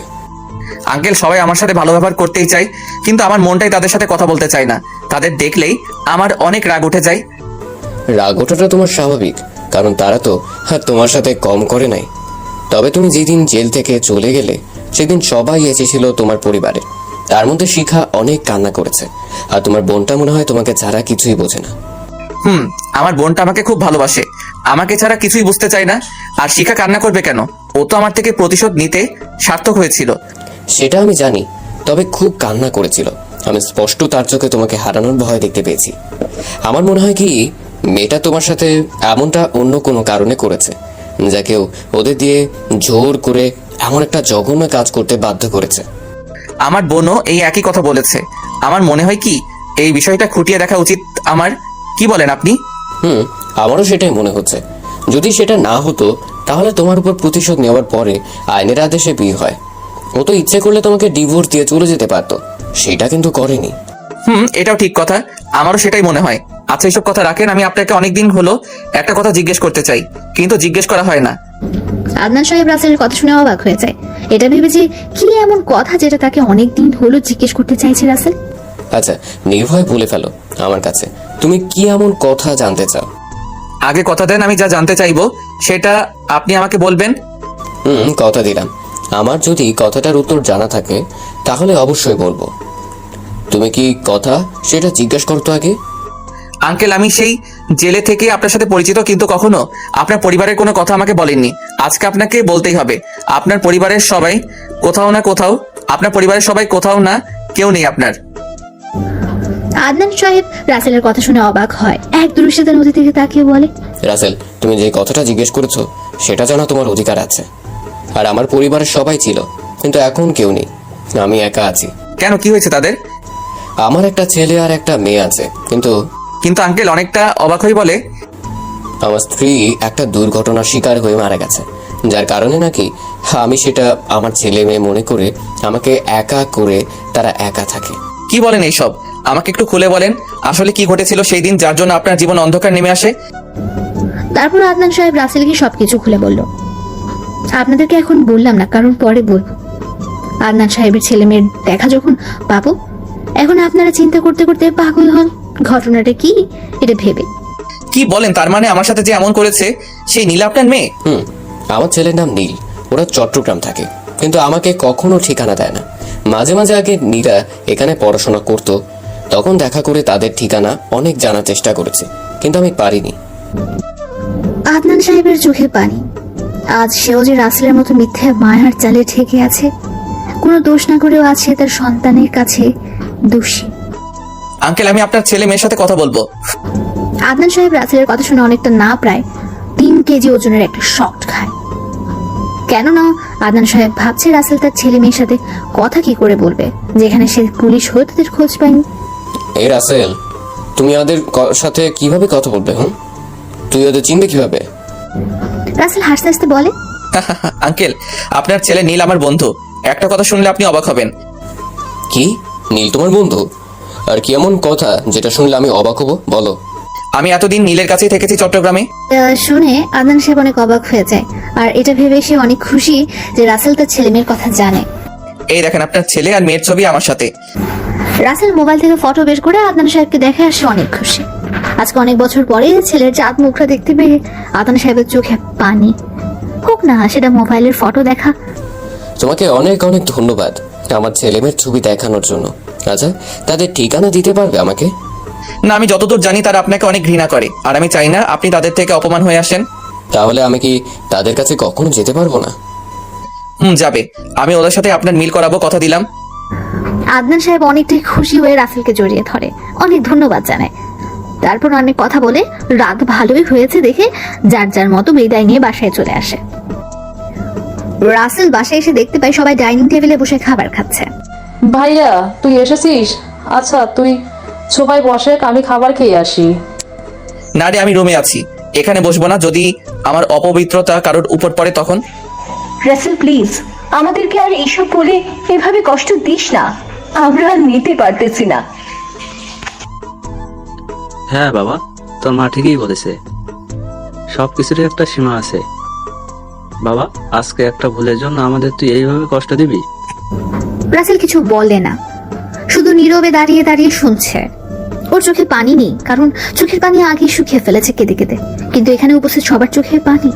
আঙ্কেল, সবাই আমার সাথে ভালো ব্যবহার করতেই চাই, কিন্তু আমার মনটাই তাদের সাথে কথা বলতে চায় না। তাদের দেখলেই আমার অনেক রাগ উঠে যায়।
রাগ ওঠাটা তোমার স্বাভাবিক, কারণ তারা তো তোমার সাথে কম করে নাই। তবে তুমি যেদিন জেল থেকে চলে গেলে সেদিন সবাই এসেছিল তোমার পরিবারে, তার মধ্যে শিখা অনেক কান্না করেছে, আর তোমার বোনটা মনে হয় তোমাকে ছাড়া কিছুই বোঝে না।
আমার বোনটা আমাকে খুব ভালোবাসে। আমাকে ছাড়া কিছুই বুঝতে চায় না। আর শিখা কান্না করবে কেন? ও তো আমার থেকে প্রতিশোধ নিতে সার্থক হয়েছিল।
সেটা আমি জানি, তবে খুব কান্না করেছিল। আমি স্পষ্ট তার চোখে তোমাকে হারানোর ভয় দেখতে পেয়েছি। আমার মনে হয় কি মেয়েটা তোমার সাথে এমনটা অন্য কোনো কারণে করেছে, যা কেউ ওদের দিয়ে জোর করে এমন একটা জঘন্য কাজ করতে বাধ্য করেছে।
আমার বোনও এই একই কথা বলেছে। আমার মনে হয় কি এই বিষয়টা খুঁটিয়ে দেখা উচিত আমার। কি বলেন আপনি?
আমারও সেটাই মনে হচ্ছে। যদি সেটা না হতো তাহলে তোমার উপর প্রতিশোধ নেওয়ার পরে আইনের আদেশে বিয়ে হয়। ও তো ইচ্ছে করলে তোমাকে ডিভোর্স দিয়ে চলে যেতে পারতো, সেটা কিন্তু করেনি।
এটাও ঠিক কথা, আমারও সেটাই মনে হয়। আচ্ছা, এইসব কথা রাখেন। আমি আপনাকে অনেকদিন হলো একটা কথা জিজ্ঞেস করতে চাই, কিন্তু জিজ্ঞেস করা হয় না।
আদনান সাহেব রাসেলের কথা শুনে অবাক হয়ে যায়। এটা ভেবে যে কি এমন কথা যেটা তাকে অনেকদিন হলো জিজ্ঞেস করতে চাইছে রাসেল।
আচ্ছা, নির্ভয় বলে ফেলো আমার কাছে, তুমি কি এমন কথা জানতে চাও?
আগে কথা দেন, আমি যা জানতে চাইবো সেটা আপনি আমাকে বলবেন।
কথা দিলাম। আমার যদি কথাটার উত্তর জানা থাকে তাহলে অবশ্যই বলবো। তুমি কি কথা সেটা জিজ্ঞেস করতো আগে?
আঙ্কেল, আমি সেই জেলে থেকে আপনার সাথে পরিচিত, কিন্তু কখনো আপনার পরিবারের কোনো কথা আমাকে বলেননি। আজকে আপনাকে বলতেই হবে। আপনার পরিবারের সবাই কোথাও না কোথাও, আপনার পরিবারের সবাই কোথাও না কেউ নেই আপনার।
আদনান সাহেব রাসেলের কথা শুনে অবাক হয়। এক দৃষ্টিতে নদী থেকে তাকিয়ে বলে,
রাসেল, তুমি যে কথাটা জিজ্ঞেস করেছো সেটা জানা তোমার অধিকার আছে। আর আমার পরিবারের সবাই ছিল, কিন্তু এখন কেউ নেই, আমি একা আছি।
কেন, কি হয়েছে তাদের?
আমার একটা ছেলে আর একটা মেয়ে আছে, কিন্তু
আঙ্কেল অনেকটা অবাক হয়ে বলে,
আমার স্ত্রী একটা দুর্ঘটনার শিকার হয়ে মারা গেছে, যার কারণে নাকি আমি সেটা আমার ছেলে মেয়ে মনে করে আমাকে একা করে তারা একা থাকে।
কি বলেন এইসব? আমাকে একটু খুলে বলেন আসলে কি ঘটেছিল সেই দিন, যার জন্য আপনার জীবন অন্ধকার নেমে আসে।
তারপর আদনান সাহেব রাসেলকে সবকিছু খুলে বলল। আপনাদেরকে এখন বললাম না, কারণ পরে বলবো। আদনান সাহেবের ছেলে মেয়ের দেখা যখন পাবো, এখন আপনারা চিন্তা করতে করতে পাগল হন ঘটনাটা কি এটা ভেবে।
কি বলেন? তার মানে আমার সাথে যে এমন করেছে সেই নীলা আপনার মেয়ে?
আমার ছেলের নাম নীল। ওরা চট্টগ্রাম থাকে, কিন্তু আমাকে কখনো ঠিকানা দেয় না। মাঝে মাঝে আগে নীলা এখানে পড়াশোনা করতো, তখন দেখা করে তাদের ঠিকানা অনেক জানার চেষ্টা করেছে, কিন্তু আমি পারিনি।
আদনান সাহেবের চোখে পানি। আজ সেও যে রাসেলের মতো মিথ্যা মায়ার জালে ঠেকে আছে, কোনো দোষ না করেও আছে তার সন্তানের কাছে দোষী।
আঙ্কেল, আমি আপনার ছেলে মেয়ের সাথে কথা বলবো।
আদনান সাহেব রাসেলের কথা শুনে অনেকটা না প্রায় 3 কেজি ওজনের একটা শট খায়। কেননা আদনান সাহেব ভাবছে রাসেল তার ছেলে মেয়ের সাথে কথা কি করে বলবে, যেখানে সে পুলিশ হয়ে তাদের খোঁজ পায়নি।
এই রাসেল, তুমি ওদের সাথে কিভাবে কথা বলবে? তুই ওদের চিনবে কিভাবে?
রাসেল হাসতে হাসতে বলে,
আঙ্কেল, আপনার ছেলে নীল আমার বন্ধু। একটা কথা শুনলে আপনি অবাক হবেন।
কি? নীল তোমার বন্ধু? আর কি এমন কথা যেটা শুনলে আমি অবাক হব? বলো।
আমি এতদিন নীলের কাছেই থেকেছি চট্টগ্রামে।
শুনে আদনান সাহেব অনেক অবাক হয়ে যায়, আর এটা ভেবে সে অনেক খুশি যে রাসেল তার ছেলে মেয়ের কথা জানে।
এই দেখেন আপনার ছেলে আর মেয়ের ছবি আমার সাথে।
রাসেল মোবাইল থেকে ফটো বের করে আদনান সাহেবকে দেখে আর সে অনেক খুশি। আজকে অনেক বছর পরে ছেলের চাঁদ মুখটা দেখতে পেয়ে আদনান সাহেবের চোখে পানি। হোক না সেটা মোবাইলের ফটো দেখা।
তোমাকে অনেক অনেক ধন্যবাদ আমার ছেলে মেয়ের ছবি দেখানোর জন্য। আচ্ছা, তাদের ঠিকানা দিতে পারবে আমাকে?
না, আমি যতদূর জানি তারা আপনাকে অনেক ঘৃণা করে, আর আমি চাই না আপনি তাদের থেকে অপমান হয়ে আসেন।
তাহলে আমি কি তাদের কাছে কখনো যেতে পারবো না?
যাবে। আমি ওদের সাথে আপনার মিল করাবো, কথা দিলাম।
আদনান সাহেব অনেকটাই খুশি হয়ে রাসেলকে জড়িয়ে ধরে, অনেক ধন্যবাদ জানায়। তারপর অনেক কথা বলে রাত ভালোই হয়েছে দেখে যার যার মতো বিদায় নিয়ে বাসায় চলে আসে। রাসেল বাসায় এসে দেখতে পায় সবাই ডাইনিং টেবিলে বসে খাবার খাচ্ছে।
ভাইয়া, তুই এসেছিস? আচ্ছা, তুই সবাই বসে, আমি খাবার খেয়ে আসি।
না রে, আমি রুমে আছি, এখানে বসবো না। যদি আমার অপবিত্রতা কারোর উপর পড়ে তখন।
রাসেল প্লিজ, আমাদেরকে আর এইসব বলে এভাবে কষ্ট দিস না, আমরা আর নিতে পারতেছি না।
হ্যাঁ বাবা, তোর মা ঠিকই বলেছে, সবকিছুরই একটা সীমা আছে। বাবা, আজকে একটা ভুলের জন্য আমাদের তুই এইভাবে কষ্ট দিবি?
রাসেল কিছু বলে না, শুধু নীরবে দাঁড়িয়ে দাঁড়িয়ে শুনছে। ওর চোখে পানি নেই, কারণ চোখের পানি আগে শুকিয়ে ফেলেছে কেঁদে কেঁদে, কিন্তু এখানে উপস্থিত সবার চোখে পানি।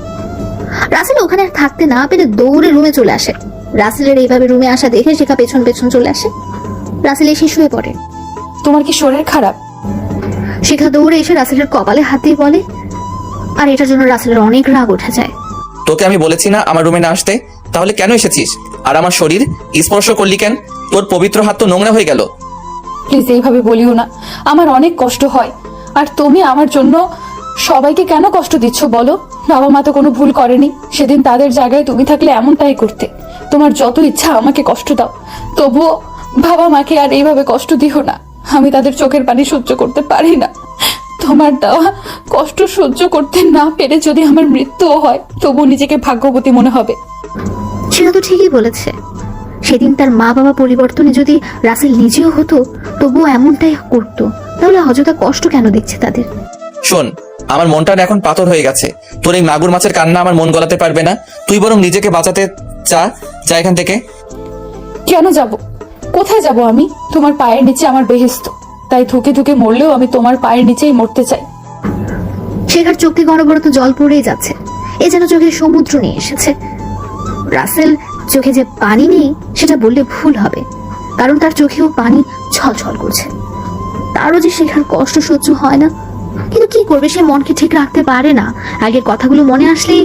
রাসেল ওখানে আর থাকতে না পেরে দৌড়ে রুমে চলে আসে। রাসেলের এইভাবে রুমে আসা দেখে শিখা পেছন পেছন চলে আসে। রাসেল এসে শুয়ে পড়ে।
তোমার কি শরীর খারাপ?
শিখা দৌড়ে এসে রাসেলের কপালে হাত দিয়ে বলে, আর এটার জন্য রাসেলের অনেক রাগ উঠে যায়।
তোকে আমি বলেছি না আমার রুমে না আসতে, তাহলে কেন এসেছিস? আর আমার শরীর স্পর্শ করলি কেন? তোর পবিত্র হাত তো নোংরা হয়ে গেল।
প্লিজ এইভাবে বলিও না, আমার অনেক কষ্ট হয়। আর তুমি আমার জন্য সবাইকে কেন কষ্ট দিচ্ছ বলো? বাবা মা তো কোনো ভুল করেনি, সেদিন তাদের জায়গায় তুমি থাকলে এমনটাই করতে। তোমার যত ইচ্ছা আমাকে কষ্ট দাও, তবুও বাবা মাকে আর এইভাবে কষ্ট দিও না। আমি তাদের চোখের পানি সহ্য করতে পারি না। তোমার দেওয়া কষ্ট সহ্য করতে না পেরে যদি আমার মৃত্যুও হয়, তবু নিজেকে ভাগ্যবতী মনে হবে।
সেটা তো ঠিকই বলেছে। সেদিন তার মা বাবা পরিবর্তনে যদি রাসেল নিজেও হতো, তবুও এমনটাই করতো, তাহলে অযথা কষ্ট কেন দিচ্ছে তাদের?
শোন, আমার মনটা না এখন পাথর হয়ে গেছে। তোর এই মাগুর মাছের কান্না আমার মন গলাতে পারবে না। তুই বরং নিজেকে বাঁচাতে যা এখান থেকে।
কেন যাব? কোথায় যাব আমি? তোমার পায়ের নিচে আমার বেহেস্ত, তাই থুকে থুকে মরলেও আমি তোমার পায়ের নিচেই মরতে চাই।
শেখার চোখ থেকে অনবরত জল পড়েই যাচ্ছে। এ যেন চোখে সমুদ্র নিয়ে এসেছে। রাসেল চোখে যে পানি নেই সেটা বললে ভুল হবে, কারণ তার চোখেও পানি ছলছল করছে। তারও যে শেখার কষ্ট সহ্য হয় না, কিন্তু কি করবে, সে মনকে ঠিক রাখতে পারে না। আগের কথাগুলো মনে আসলেই।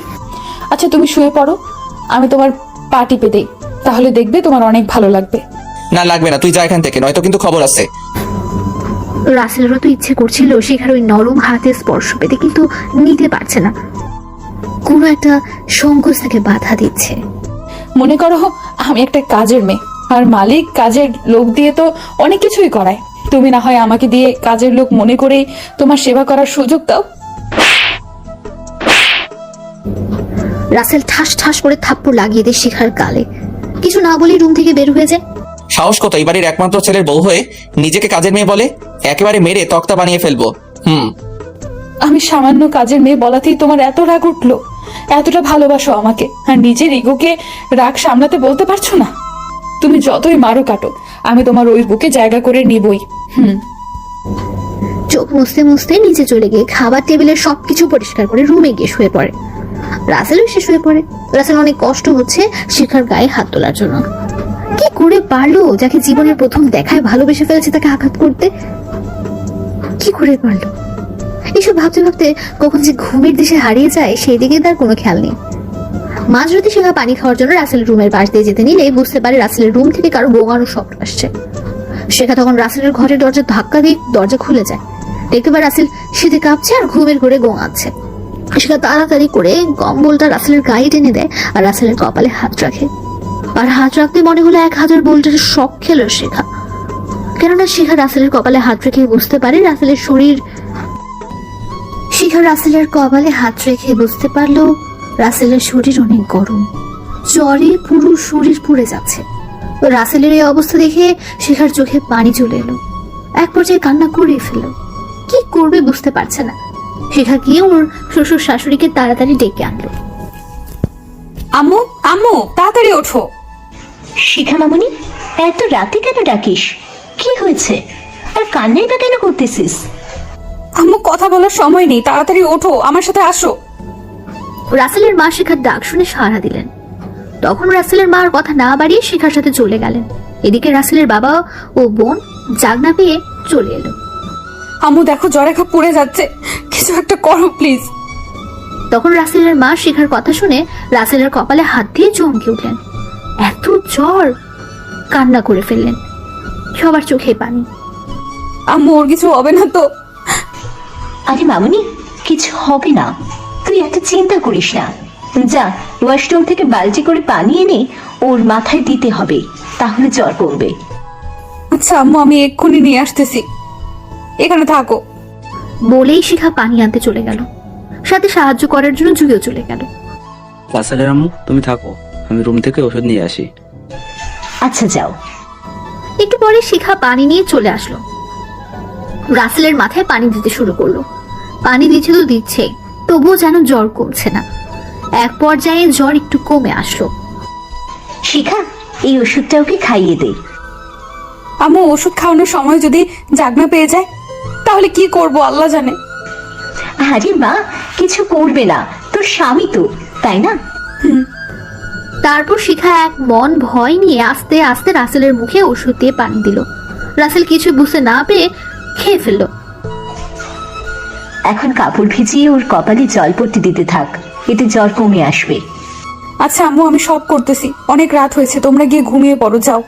আচ্ছা তুমি শুয়ে পড়ো, আমি তোমার পা টিপে দেই, তাহলে দেখবে তোমার অনেক ভালো লাগবে।
না লাগবে না, তুই যা এখান থেকে, নয়তো কিন্তু খবর আছে।
রাসেলেরও তো ইচ্ছে করছিল শেখার ওই নরম হাতে স্পর্শ পেতে, কিন্তু নিতে পারছে না। কোনো একটা সংকোচ থেকে বাধা দিচ্ছে।
মনে করো আমি একটা কাজের মেয়ে, আর মালিক কাজের লোক দিয়ে তো অনেক কিছুই করায়। তুমি না হয় আমাকে দিয়ে কাজের লোক মনে করেই তোমার সেবা করার সুযোগ দাও।
রাসেল ঠাস ঠাস করে থাপ্পড় লাগিয়ে দেয় শিখার গালে। কিছু না বলেই রুম থেকে বের হয়ে যায়।
সাহস কত এই বাড়ির একমাত্র ছেলের বউ হয়ে নিজেকে কাজের মেয়ে বলে? একেবারে মেরে তক্তা বানিয়ে ফেলবো।
আমি সামান্য কাজের মেয়ে বলাতেই তোমার এত রাগ উঠলো? এতটা ভালোবাসো আমাকে, আর নিজের ইগোকে রাগ সামলাতে বলতে পারছো না? তুমি যতই মারো কাটো, আমি তোমার ওই বুকে জায়গা করে নিবই।
চোখ মুছতে মুছতে নিচে চলে গিয়ে খাবার টেবিলের সবকিছু পরিষ্কার করে রুমে গিয়ে শুয়ে পড়ে। রাসেলও এসে শুয়ে পড়ে। রাসেল অনেক কষ্ট হচ্ছে শিখার গায়ে হাত তোলার জন্য। কি করে পারলো যাকে জীবনের প্রথম দেখায় ভালোবেসে ফেলেছে তাকে আঘাত করতে? কি করে পারলো? এসব ভাবতে ভাবতে কখন যে ঘুমের দেশে হারিয়ে যায় সেই দিকে তার কোনো খেয়াল নেই। মাঝরাতে শিখা পানি খাওয়ার জন্য রাসেল রুমের পাশ দিয়ে যেতে নিলে বুঝতে পারে রাসেলের রুম থেকে কারো গোঙানোর শব্দ আসছে। শেখা তখন রাসেলের ঘরের দরজা ধাক্কা দিয়ে দরজা খুলে যায়। দেখতে পায় রাসেল শীতে কাঁপছে আর ঘুমের ঘরে গোঙাচ্ছে। শেখা তাড়াতাড়ি করে কম্বলটা রাসেলের গায়ে টেনে দেয় আর রাসেলের কপালে হাত রাখে। আর হাত রাখতে মনে হলো 1000 ভোল্টের শক খেলো শেখা। কেননা শিখা রাসেলের কপালে হাত রেখে বুঝতে পারে রাসেলের শরীর। শিখা রাসেলের কপালে হাত রেখে বুঝতে পারলো রাসেলের শরীর অনেক গরম, জ্বরে পুরো শরীর পুড়ে যাচ্ছে। রাসেলের এই অবস্থা দেখে শিখার চোখে পানি চলে এলো। এক পর্যায়ে কান্না করে ফেলল। কি করবে বুঝতে পারছে না। শিখা গিয়ে ওর শ্বশুর শাশুড়িকে তাড়াতাড়ি ডেকে আনলো।
আম্মু, আম্মু তাড়াতাড়ি ওঠো।
শিখা মামুনি, এত রাতে কেন ডাকিস? কি হয়েছে? আর কান্নাই বা কেন করতেছিস?
আম্মু কথা বলার সময় নেই, তাড়াতাড়ি ওঠো, আমার সাথে আসো।
রাসেলের মা শিখার ডাক শুনে সাড়া দিলেন। তখন রাসেলের মা আর কথা না বাড়িয়ে শিখার সাথে চলে গেলেন। এদিকে রাসেলের বাবা ও বোন জাগনা পেয়ে চলে এলো।
আম্মু দেখো জ্বরেখা পড়ে যাচ্ছে, কিছু একটা করো প্লিজ।
তখন রাসেলের মা শিখার কথা শুনে রাসেলের কপালে হাত দিয়ে চমকে উঠলেন। এত জ্বর! কান্না করে ফেললেন। সবার চোখে পানি।
আম্মু ওর কিছু হবে না তো?
আরে মামুনি, কিছু হবে না, তুই এত চিন্তা করিস না। যা, ওয়াশরুম থেকে বালতি করে পানি এনে ওর মাথায় দিতে হবে, তাহলে জ্বর কমবে।
আচ্ছা আম্মু, আমি এক্ষুনি নিয়ে আসতেছি, এখানে থাকো।
বলেই শিখা পানি আনতে চলে গেল। সাথে সাহায্য করার জন্য জুইও চলে গেল।
রাসেলের আম্মু তুমি থাকো, আমি রুম থেকে ওষুধ নিয়ে আসি।
আচ্ছা যাও।
একটু পরে শিখা পানি নিয়ে চলে আসলো। রাসেলের মাথায় পানি দিতে শুরু করলো। পানি দিচ্ছে তো দিচ্ছেই, তবুও যেন জ্বর কমছে না। এক পর্যায়ে জ্বর একটু কমে আসলো।
শিখা, এই ওষুধটা ওকে খাইয়ে দে।
আম্মু ওষুধ খাওয়ানোর সময় যদি জাগনা পেয়ে যায় তাহলে কি করব আল্লাহ জানে।
আরে মা, কিছু করবে না, তোর স্বামী তো, তাই না?
তারপর শিখা এক মন ভয় নিয়ে আস্তে আস্তে রাসেলের মুখে ওষুধ দিয়ে পানি দিল। রাসেল কিছু বুঝতে না পেরে খেয়ে ফেললো।
এখন কাপড় ভিজিয়ে ওর কপালে জলপট্টি দিতে থাক, এতে জ্বর কমে আসবে।
আচ্ছা আম্মু, আমি সব করতেছি। অনেক রাত হয়েছে, তোমরা গিয়ে ঘুমিয়ে পড়ো, যাও।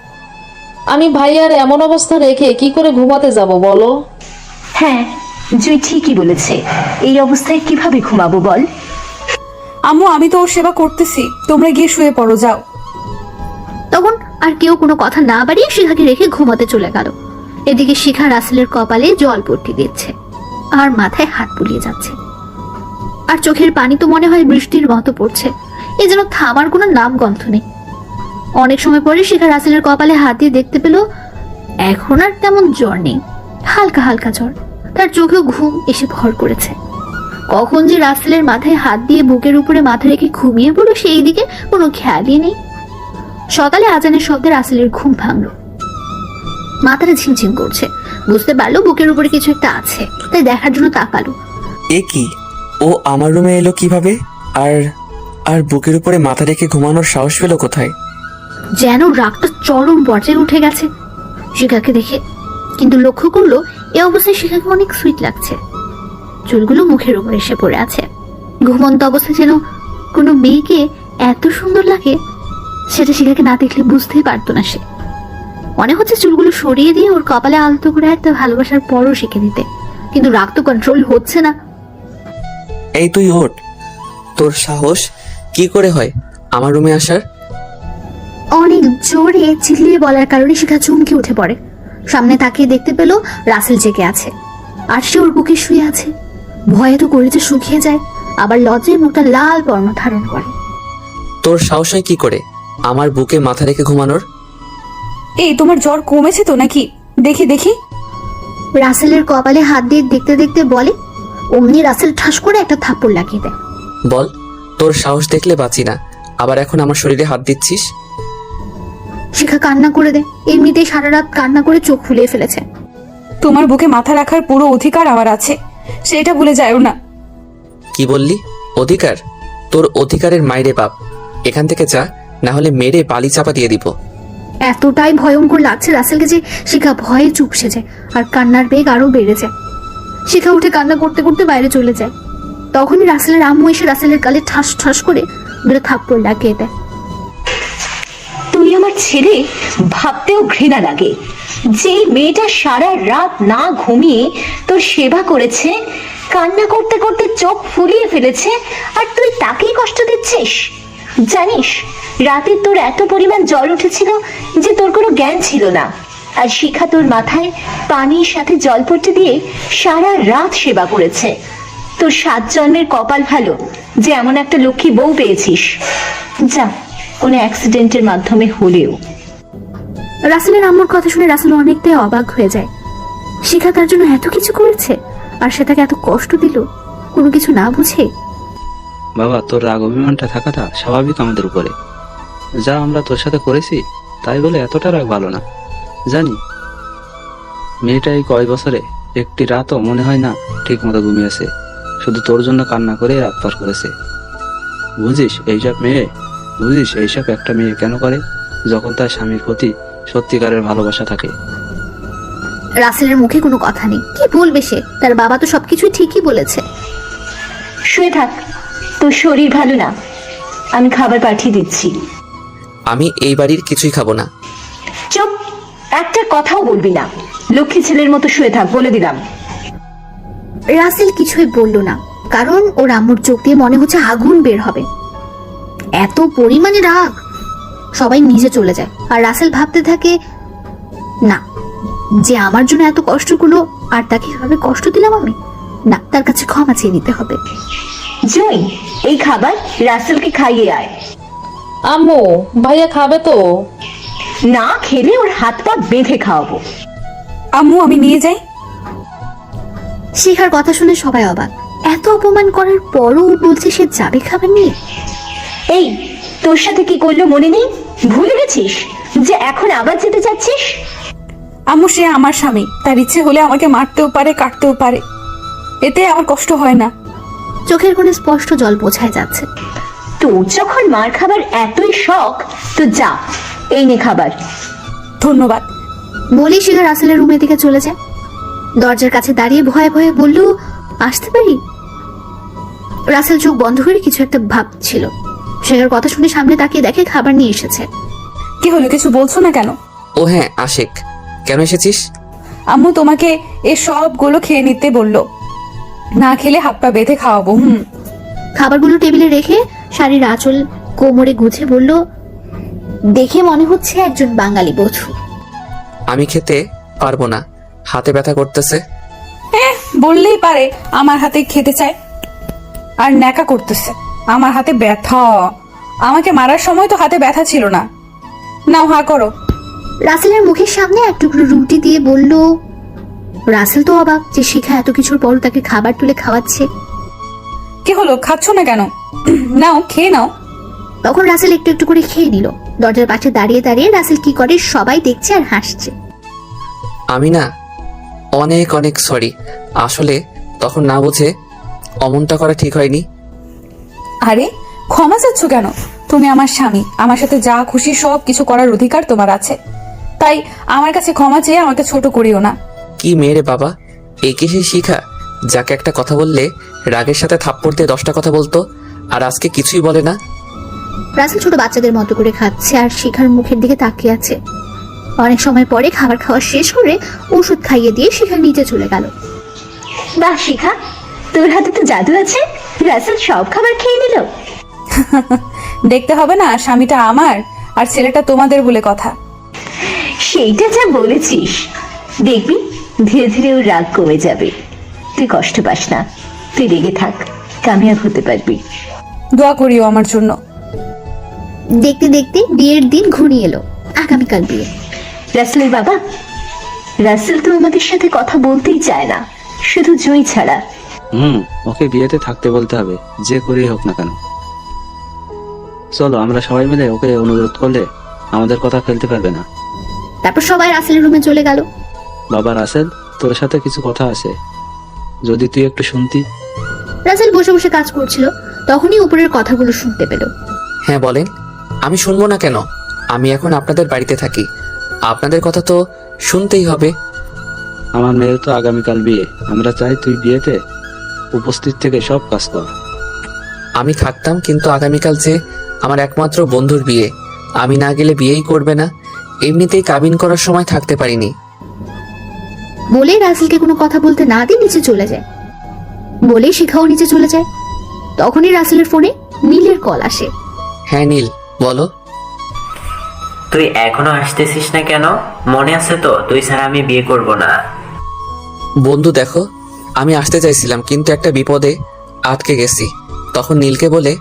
আমি ভাইয়ার এমন অবস্থা রেখে কি করে ঘুমাতে যাব বলো?
হ্যাঁ, জুই ঠিকই বলেছে, এই অবস্থায় কিভাবে ঘুমাবো বল?
আম্মু, আমি তো ওর সেবা করতেছি, তোমরা গিয়ে শুয়ে পড়ো, যাও।
তখন আর কেউ কোনো কথা না বাড়িয়ে শিখাকে রেখে ঘুমাতে চলে গেল। এদিকে শিখা রাসেলের কপালে জল পট্টি দিচ্ছে আর মাথায় হাত বুলিয়ে যাচ্ছে, আর চোখের পানি তো মনে হয় বৃষ্টির মতো পড়ছে। এ যেন থামার কোনো নাম গন্ধ নেই। অনেক সময় পরে শিখা রাসেলের কপালে হাত দিয়ে দেখতে পেল এখন আর তেমন জ্বর নেই, হালকা হালকা জ্বর। তার চোখেও ঘুম এসে ভর করেছে। কখন যে রাসেলের মাথায় হাত দিয়ে বুকের উপরে মাথা রেখে ঘুমিয়ে পড়লো সেই দিকে কোনো খেয়ালই নেই। সকালে আজানের শব্দে রাসেলের ঘুম ভাঙলো। মাথাটা ঝিমঝিম করছে, বুঝতে পারলো বুকের উপরে কিছু একটা আছে, তাই দেখার জন্য তাকালো।
এ কি, ও আমার রুমে এলো কিভাবে? আর আর বুকের উপরে মাথা রেখে ঘুমানোর সাহস পেল কোথায়?
যেন রাগটা চরম পর্যায়ে উঠে গেছে শিখাকে দেখে, কিন্তু লক্ষ্য করলো এ অবস্থায় শিখাকে অনেক সুইট লাগছে। চুলগুলো মুখের উপর এসে পড়ে আছে। ঘুমন্ত অবস্থায় যেন কোনো মেয়েকে এত সুন্দর লাগে সেটা শিখাকে না দেখলে বুঝতেই পারতো না সে। মনে হচ্ছে চুলগুলো সরিয়ে দিয়ে ওর কপালে আলতো করে একটা ভালোবাসার পরও শিখে দিতে, কিন্তু রাগ তো কন্ট্রোল হচ্ছে না।
এই তুই ওঠ, তোর সাহস কি করে হয় আমার রুমে আসার?
অনেক জোরে চিল্লিয়ে বলার কারণে শিখা চমকে উঠে পড়ে। সামনে তাকিয়ে দেখতে পেল রাসেল জেগে আছে, আর সে ওর বুকে শুয়ে আছে। ভয়ে তো কলিজা শুকিয়ে যায়, আবার লজ্জায় মুখটা লাল বর্ণ ধারণ করে।
তোর সাহস হয় কি করে আমার বুকে মাথা রেখে ঘুমানোর?
এই, তোমার জ্বর কমেছে তো নাকি? দেখি দেখি।
রাসেলের কপালে হাত দিয়ে দেখতে দেখতে বলে। অমনি রাসেল ঠাস করে একটা থাপ্পড় লাগিয়ে দেয়।
বল, তোর সাহস দেখলে বাঁচি না, আবার এখন আমার শরীরে হাত দিচ্ছিস?
শিখা কান্না করে দেয়। এমনিতেই সারা রাত কান্না করে চোখ ফুলিয়ে ফেলেছে।
তোমার বুকে মাথা রাখার পুরো অধিকার আমার আছে, সেটা ভুলে যাও না।
কি বললি? অধিকার? তোর অধিকারের মাইরে বাপ, এখান থেকে যা, না হলে মেরে বালি চাপা দিয়ে দিব।
এতটাই ভয়ঙ্কর লাগছে রাসেলকে যে শিখা ভয়ে চুপসে যায়, আর কান্নার বেগ আরো বেড়ে যায়। শিখা উঠে কান্না করতে করতে বাইরে চলে যায়। তখনই রাসেলের আম্মু এসে রাসেলের গালে ঠাস ঠাস করে দুটো থাপ্পড় লাগিয়ে দেয়।
তুই আমার ছেলে ভাবতেও ঘৃণা লাগে। যে মেয়েটা সারা রাত না ঘুমিয়ে তোর সেবা করেছে, কান্না করতে করতে চোখ ফুলিয়ে ফেলেছে, আর তুই তাকেই কষ্ট দিচ্ছিস। জানিস রাতে তোর এত পরিমাণ জ্বর উঠেছিল যে তোর কোনো জ্ঞান ছিল না, আর শিখা তোর মাথায় পানির সাথে জলপট্টি দিয়ে সারা রাত সেবা করেছে। তোর 7 জন্মের কপাল ভালো যে এমন একটা লক্ষ্মী বউ পেয়েছিস। যা, কোনো অ্যাক্সিডেন্টের মাধ্যমে হলেও।
রাসেলের আম্মুর কথা শুনে রাসেল অনেকটাই অবাক হয়ে যায়। শিখা তার জন্য এত কিছু করেছে, আর সে তাকে এত কষ্ট দিল কোনো কিছু না বুঝে।
বাবা, তোর রাগ অভিমানটা থাকাটা স্বাভাবিক আমাদের উপরে। যা আমরা তোর সাথে করেছি তাই বলে এতটা রাগ ভালো না, জানি। মেয়েটা এই কয় বছরে একটি রাতও মনে হয় না ঠিক মতো ঘুমিয়েছে, শুধু তোর জন্য কান্না করে রাত পার করেছে। বুঝিস এইসব একটা মেয়ে কেন করে, যখন তার স্বামীর প্রতি সত্যিকারের ভালোবাসা থাকে।
রাসেলের মুখে কোনো কথা নেই, কি বলবে সে? তার বাবা তো সবকিছু ঠিকই বলেছে।
শুয়ে থাক, তোর শরীর ভালো না, আমি খাবার পাঠিয়ে দিচ্ছি।
আমি এই বাড়ির কিছুই খাবো না।
চুপ, একটা কথাও বলবি না। লক্ষ্মী ছেলের মতো শুয়ে থাক, বলে দিলাম।
রাসেল কিছুই বলল না, কারণ ওর আম্মুর চোখ দিয়ে মনে হচ্ছে আগুন বের হবে। এত পরিমাণে রাগ, সবাই নিজে চলে যায়। আর রাসেল ভাবতে থাকে, না, যে আমার জন্য এত কষ্ট করলো আর তাকে এভাবে কষ্ট দিলাম আমি, না, তার কাছে ক্ষমা চেয়ে নিতে হবে।
জুই, এই খাবার রাসেলকে খাইয়ে আয়।
আম্মু, ভাইয়া খাবে তো?
না খেলে ওর হাত পা বেঁধে খাওয়াবো।
আম্মু, আমি নিয়ে যাই।
শিখার কথা শুনে সবাই অবাক। এত অপমান করার পরও ও বলছে সে যাবে খাবার নিয়ে।
এই, তোর সাথে কি করলো মনে নেই? ভুলে গেছিস যে এখন আবার যেতে চাচ্ছিস?
আম্মু, সে আমার স্বামী, তার ইচ্ছে হলে আমাকে মারতেও পারে, কাটতেও পারে, এতে আমার কষ্ট হয় না।
চোখের কোণে স্পষ্ট জল বোঝাই যাচ্ছে।
তোর যখন মার খাবার এতই শখ, তো যা, এই নে খাবার।
ধন্যবাদ।
বলেই শিখা রাসেলের রুমের দিকে চলে যায়। দরজার কাছে দাঁড়িয়ে ভয়ে ভয়ে বলল, আসতে পারি? রাসেল চোখ বন্ধ করে কিছু একটা ভাবছিল। শিখার কথা শুনে সামনে তাকিয়ে দেখে খাবার নিয়ে এসেছে।
কি হলো, কিছু বলছো না কেন?
ও হ্যাঁ আশিক, কেন এসেছিস?
আম্মু তোমাকে এই সবগুলো খেয়ে নিতে বললো, না খেলে হাত পা বেঁধে খাওয়াবো।
খাবারগুলো টেবিলে রেখে শাড়ির আঁচল কোমরে গুছে বলল, দেখে মনে হচ্ছে একজন বাঙালি বধূ।
আমি খেতে পারবো না, হাতে ব্যথা করতেছে।
বললেই পারে আমার হাতে খেতে চায়, আর ন্যাকা করতেছে। আমার হাতে ব্যথা, আমাকে মারার সময় তো হাতে ব্যথা ছিল না। নাও হা করো।
রাসেলের মুখের সামনে এক টুকরো রুটি দিয়ে বলল। রাসেল তো অবাক যে শিখা এত কিছুর পর তাকে খাবার তুলে খাওয়াচ্ছে।
কি হলো, খাচ্ছ না কেন? নাও খেয়ে নাও।
তখন রাসেল একটু একটু করে খেয়ে নিল। দরজার পাশে দাঁড়িয়ে দাঁড়িয়ে রাসেল কি করে সবাই দেখছে আর হাসছে।
আমি না অনেক অনেক সরি, আসলে তখন না বুঝে অমনটা করা ঠিক হয়নি।
আরে ক্ষমা চাচ্ছ কেন? তুমি আমার স্বামী, আমার সাথে যা খুশি সব কিছু করার অধিকার তোমার আছে, তাই আমার কাছে ক্ষমা চেয়ে আমাকে ছোট করিও না।
কি মেয়ে বাবা, এই কি সেই শিখা যাকে একটা কথা বললে রাগের সাথে থাপ্পড় দিয়ে 10টা কথা বলতো, আর আজকে কিছুই বলে না?
রাসেল ছোট বাচ্চাদের মতো করে খাচ্ছে আর শিখার মুখের দিকে তাকিয়ে আছে। অনেক সময় পরে খাবার খাওয়া শেষ করে ওষুধ খাইয়ে দিয়ে শিখা নিচে চলে গেল।
বাহ শিখা, তোর হাতে তো জাদু আছে। রাসেল সব খাবার খেয়ে নিল।
দেখতে হবে না স্বামীটা আমার আর ছেলেটা তোমাদের বলে কথা।
সেইটা যা বলেছিস, দেখবি ধীরে ধীরে ওর রাগ কমে যাবে। তুই কষ্ট পাস না, তুই রেগে থাক, কামিয়াব হতে পারবি।
দোয়া করিও আমার জন্য।
দেখতে দেখতে বিয়ের দিন ঘনিয়ে এলো। আগামীকাল বিয়ে।
রাসেলের বাবা, রাসেল তো আমাদের সাথে কথা বলতেই চায় না, শুধু জুঁই ছাড়া।
ওকে বিয়েতে থাকতে বলতে হবে, যে করেই হোক না কেন। চলো আমরা সবাই মিলে ওকে অনুরোধ করলে আমাদের কথা ফেলতে পারবে না।
তারপর সবাই রাসেলের রুমে চলে গেল।
বাবা রাসেল, তোর সাথে কিছু কথা আছে, যদি তুই একটু শুনতি।
রাসেল বসে বসে কাজ করছিল, তখনই উপরের কথাগুলো শুনতে পেল।
হ্যাঁ বলেন। আমি শুনবো না কেন? আমি এখন আপনাদের বাড়িতে থাকি, আপনাদের কথা তো শুনতেই হবে।
আমার মেয়ের তো আগামীকাল বিয়ে, আমরা চাই তুই বিয়েতে উপস্থিত থেকে সব কাজ কর।
আমি থাকতাম, কিন্তু আগামীকাল যে আমার একমাত্র বন্ধুর বিয়ে, আমি না গেলে বিয়েই করবে না। এমনিতেই কাবিন করার সময় থাকতে পারিনি।
বলে রাসেলকে কোনো কথা বলতে না দিয়ে নিচে চলে যায়। বলেই শিখাও নিচে চলে যায়। তখনই রাসেলের ফোনে নীলের কল আসে।
হ্যাঁ নীল, বলো।
তুই এখনো আসতেছিস না কেন? মনে আছে তো তুই ছাড়া আমি বিয়ে করব না।
বন্ধু দেখো, আমি আসতে চাইছিলাম কিন্তু একটা বিপদে আটকে গেছি। তখন নীলকে বলে,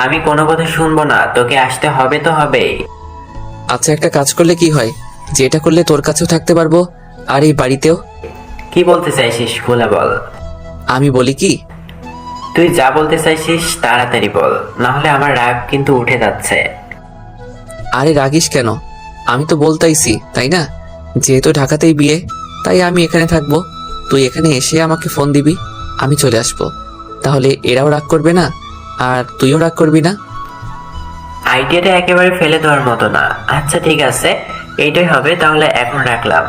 আমি কোনো কথা শুনবো না, তোকে আসতে হবে তো হবেই।
আচ্ছা একটা কাজ করলে কি হয়, যেটা করলে তোর কাছেও থাকতে পারবো আর এই বাড়িতেও।
কি বলতে চাইছিস খুলে বল।
আমি বলি কি,
তুই যা বলতে চাইছিস তাড়াতাড়ি বল, না হলে আমার রাগ কিন্তু উঠে যাচ্ছে।
আরে রাগিস কেন, আমি তো বলতাইছি তাই না, যেহেতু ঢাকাতেই বিয়ে তাই আমি এখানে থাকবো। তুই এখানে এসে আমাকে ফোন দিবি, আমি চলে আসবো। তাহলে এরাও রাগ করবে না আর তুইও রাগ করবি না।
আইডিয়াটা একেবারে ফেলে দেওয়ার মতো না। আচ্ছা ঠিক আছে, এইটাই হবে তাহলে, এখন রাখলাম।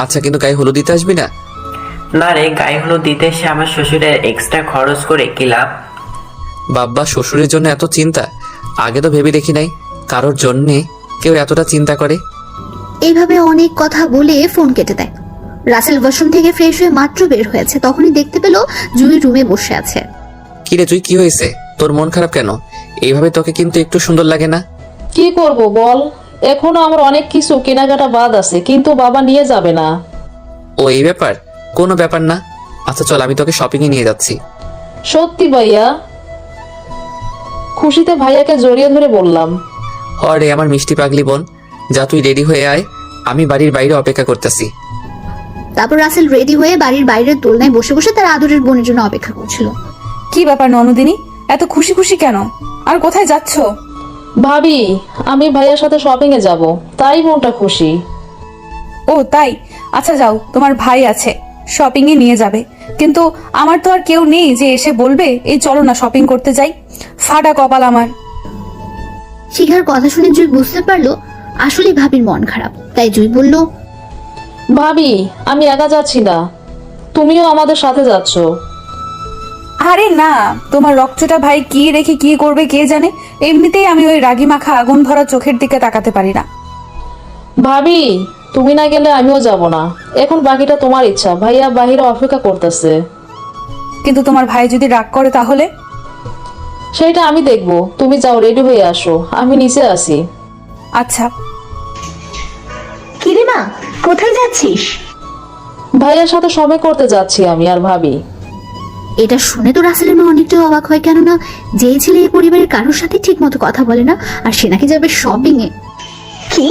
আচ্ছা কিন্তু গায়ে হলুদ দিতে আসবি না?
না রে, গায়ে হলুদ দিতে এসে আমার শ্বশুরের এক্সট্রা খরচ করে কি লাভ?
বাব্বা, শ্বশুরের জন্য এত চিন্তা, আগে তো ভেবে দেখি নাই কারোর জন্যে কেউ এতটা চিন্তা করে।
এইভাবে অনেক কথা বলে ফোন কেটে দেয়। রাসেল ওয়াশরুম থেকে ফ্রেশ হয়ে মাত্র বের হয়েছে, তখনই দেখতে পেল জুই রুমে বসে আছে।
কিরে তুই, কি হয়েছে? তোর মন খারাপ কেন? এইভাবে তোকে কিন্তু একটু সুন্দর লাগে না।
কি করব বল, এখনো আমার অনেক কিছু কেনাকাটা বাদ আছে, কিন্তু বাবা নিয়ে যাবে না।
ও এই ব্যাপার? কোনো ব্যাপার না। আচ্ছা চল, আমি তোকে শপিং এ নিয়ে যাচ্ছি।
সত্যি ভাইয়া? খুশিতে ভাইয়াকে জড়িয়ে ধরে বললাম।
আরে আমার মিষ্টি পাগলি বোন, যা তুই রেডি হয়ে আয়, আমি বাড়ির বাইরে অপেক্ষা করতেছি।
তারপর রাসেল রেডি হয়ে বাড়ির বাইরের দোলনায় বসে বসে তার আদরের বোনের জন্য অপেক্ষা করছিল।
কি ব্যাপার ননদিনী, এত খুশি খুশি কেন? আর কোথায় যাচ্ছ?
ভাবি, আমি ভাইয়ার সাথে শপিং এ যাব, তাই মনটা খুশি।
ও তাই, আচ্ছা যাও, তোমার ভাই আছে, শপিং এ নিয়ে যাবে। কিন্তু আমার তো আর কেউ নেই যে এসে বলবে এই চলো না শপিং করতে যাই। ফাটা কপাল আমার।
শিখার কথা শুনে জুই বুঝতে পারলো আসলে ভাবির মন খারাপ, তাই জুই বলল,
ভাবি, আমি একা যাচ্ছি না, তুমিও আমাদের সাথে যাচ্ছ।
আরে না, তোমার রক্তটা ভাই কি রেখে কি করবে কে জানে। এমনিতেই আমি ওই রাগি মাখা আগুন ভরা চোখের দিকে তাকাতে পারি না।
ভাবি, তুমি না গেলে আমিও যাব না। এখন বাকিটা তোমার ইচ্ছা। ভাইয়া বাহিরে অপেক্ষা করতেছে।
কিন্তু তোমার ভাই যদি রাগ করে তাহলে?
সেইটা আমি দেখবো। তুমি যাও, রেডি হয়ে আসো, আমি নিচে আসি।
আচ্ছা।
কিরে মা, কোথায় যাচ্ছিস?
ভাইয়ার সাথে সময় করতে যাচ্ছি আমি আর ভাবি।
এটা শুনে তো রাসেলের মা অনেকটা অবাক হয়, কেননা যে ছেলে এই পরিবারের কারোর সাথে ঠিক মতো কথা বলে না, আর সে নাকি যাবে শপিং এ।
কি,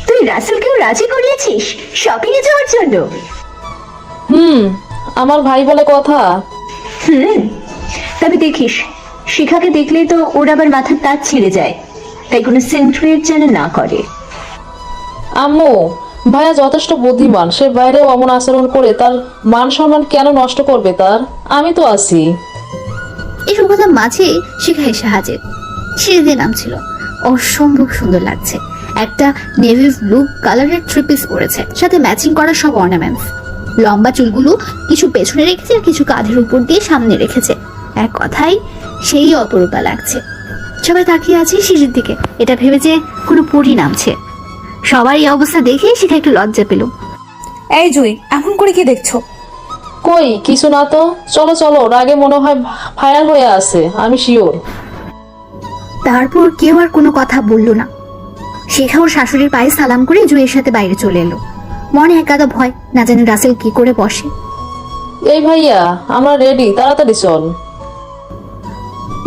তুই রাসেলকেও রাজি করিয়েছিস শপিং এ যাওয়ার জন্য?
আমার ভাই বলে কথা।
তবে দেখিস, শিখাকে দেখলেই তো ওর আবার মাথার তাজ ছিঁড়ে যায়, তাই কোনো সেন্ট্রিয়েট যেন না করে।
আম্মু, ভাইয়া যথেষ্ট বুদ্ধিমান। সে বাইরেও অমন আচরণ করে তার মান সম্মান কেন নষ্ট করবে তার? আমি তো আছি।
এসব কথা মাঝে শিখা এসে হাজির। সিঁড়ি নামছিল, অসম্ভব সুন্দর লাগছে। একটা নেভি ব্লু কালারের থ্রি পিস পরেছে, সাথে ম্যাচিং করা সব অর্নামেন্টস। লম্বা চুলগুলো কিছু পেছনে রেখেছে আর কিছু কাঁধের উপর দিয়ে সামনে রেখেছে। এক কথায় সেই অপরূপা লাগছে। সবাই তাকিয়ে আছে সিঁড়ির দিকে, এটা ভেবে যে কোনো পরী নামছে। সবার এই অবস্থা দেখে শিখা একটু লজ্জা পেল।
এই জুই, এমন করে কি দেখছো?
কই কিছু না তো। চলো চলো, রাগে মনে হয় ফায়ার হয়ে আছে, আমি শিওর।
তারপর কেউ আর কোনো কথা বলল না। শিখা ওর শাশুড়ির পায়ে সালাম করে জুয়ের সাথে বাইরে চলে এলো। মনে একাদা ভয়, না জানি রাসেল কি করে বসে।
এই ভাইয়া, আমরা রেডি, তাড়াতাড়ি চল।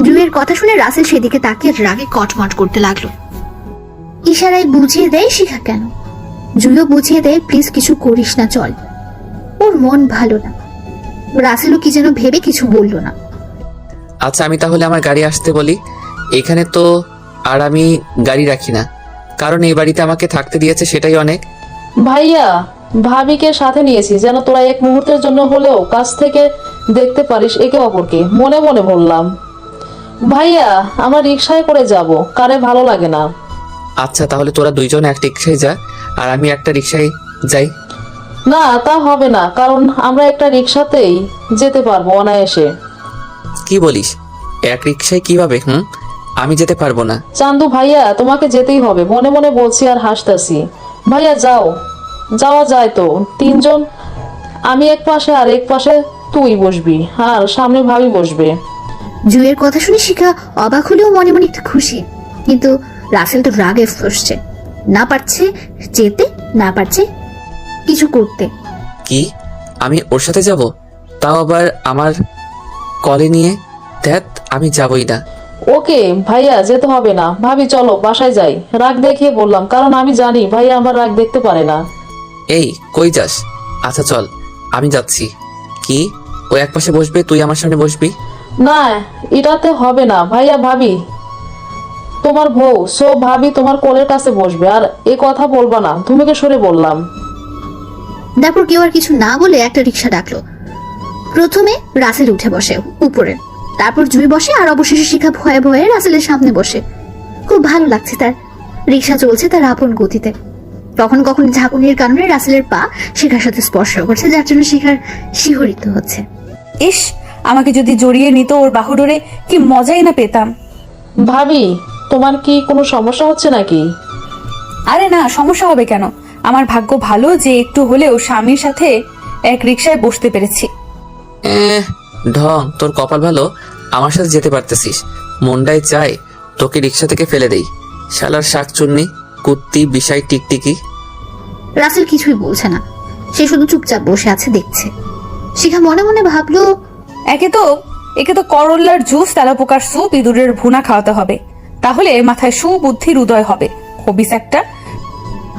জুয়ের কথা শুনে রাসেল সেদিকে তাকিয়ে রাগে কটমট করতে লাগলো। ইশারায় বুঝিয়ে দেয় শিখা কেন। জুইও বুঝিয়ে দেয়, প্লিজ কিছু করিস না, চল। ওর মন ভালো না। রাসেলও কি যেন ভেবে কিছু বলল না।
আচ্ছা, আমি তাহলে আমার গাড়ি আসতে বলি। এখানে তো আর আমি গাড়ি রাখি না, কারণ এই বাড়িতে আমাকে থাকতে দিয়েছে, সেটাই অনেক।
ভাইয়া, ভাবিকে সাথে নিয়েছি যেন তোরা এক মুহূর্তের জন্য হলেও কাছ থেকে দেখতে পারিস একে অপরকে। মনে মনে বললাম। ভাইয়া, আমরা রিক্সায় করে যাব, কারে ভালো লাগে না।
আচ্ছা, তাহলে তোরা দুইজন একটা রিক্সায় যা আর আমি একটা রিক্সায় যাই।
না, তা হবে না, কারণ আমরা একটা রিক্সাতেই যেতে পারবো অনায়াসে।
কি বলিস? এক রিক্সায় কিভাবে? আমি যেতে পারবো না।
চান্দু ভাইয়া, তোমাকে যেতেই হবে, মনে মনে বলছি আর হাসতাছি। ভাইয়া যাও, যাওয়া যায় তো। তিনজন, আমি এক পাশে আর এক পাশে তুই বসবি, আর সামনে ভাবি বসবে।
জুয়ের কথা শুনে শিখা অবাক হলেও মনে মনে একটু খুশি। কিন্তু রাসেল তো রাগে ফুঁসছে, না পারছে যেতে, না পারছে কিছু করতে।
কি আমি ওর সাথে যাব? তাও আবার আমার কলে নিয়ে? ধ্যাত, আমি যাবই না।
ওকে ভাইয়া, যেতে হবে না। ভাবি চলো বাসায় যাই। রাগ দেখিয়ে বললাম, কারণ আমি জানি ভাইয়া আমার রাগ দেখতে পারে না।
এই কই যাস? আচ্ছা চল, আমি যাচ্ছি। কি ও এক পাশে বসবে, তুই আমার সামনে বসবি?
না, এটাতে হবে না ভাইয়া। ভাবি তোমার বউ, সো ভাবি তোমার কোলের কাছে বসবে, আর এ কথা বলবা না। তোমাকে সরে বললাম।
তারপর কেউ আর কিছু না বলে একটা রিক্সা ডাকলো। প্রথমে রাসেল উঠে বসে উপরে, তারপর জুই বসে, আর অবশেষে শিখা ভয়ে ভয়ে রাসেলের সামনে বসে। খুব ভালো লাগছে তার। রিক্সা চলছে তার আপন গতিতে। কখনো কখনো ঝাঁকুনির কারণে রাসেলের পা শিখার সাথে স্পর্শ করছে, যার জন্য শিখার শিহরিত হচ্ছে।
ইস, আমাকে যদি জড়িয়ে নিত ওর বাহুডোরে, কি মজাই না পেতাম।
ভাবি, তোমার কি কোনো সমস্যা হচ্ছে নাকি?
আরে না, সমস্যা হবে কেন? আমার ভাগ্য ভালো যে একটু হলেও স্বামীর সাথে এক রিক্সায় বসতে পেরেছি।
ঢং, তোর কপাল ভালো আমার সাথে যেতে পারতেছিস। মনটাই চায় তোকে রিক্সা থেকে ফেলে দেই। শালার শাক চুন্নি, কুত্তি, বিষাই, টিকটিকি।
রাসেল কিছুই বলছে না, সে শুধু চুপচাপ বসে আছে, দেখছে। শিখা মনে মনে ভাবলো,
একে তো করল্লার জুস, তেলাপোকার স্যুপ, ইঁদুরের ভুনা খাওয়াতে হবে, তাহলে মাথায় সুবুদ্ধির উদয় হবে। হবিস একটা।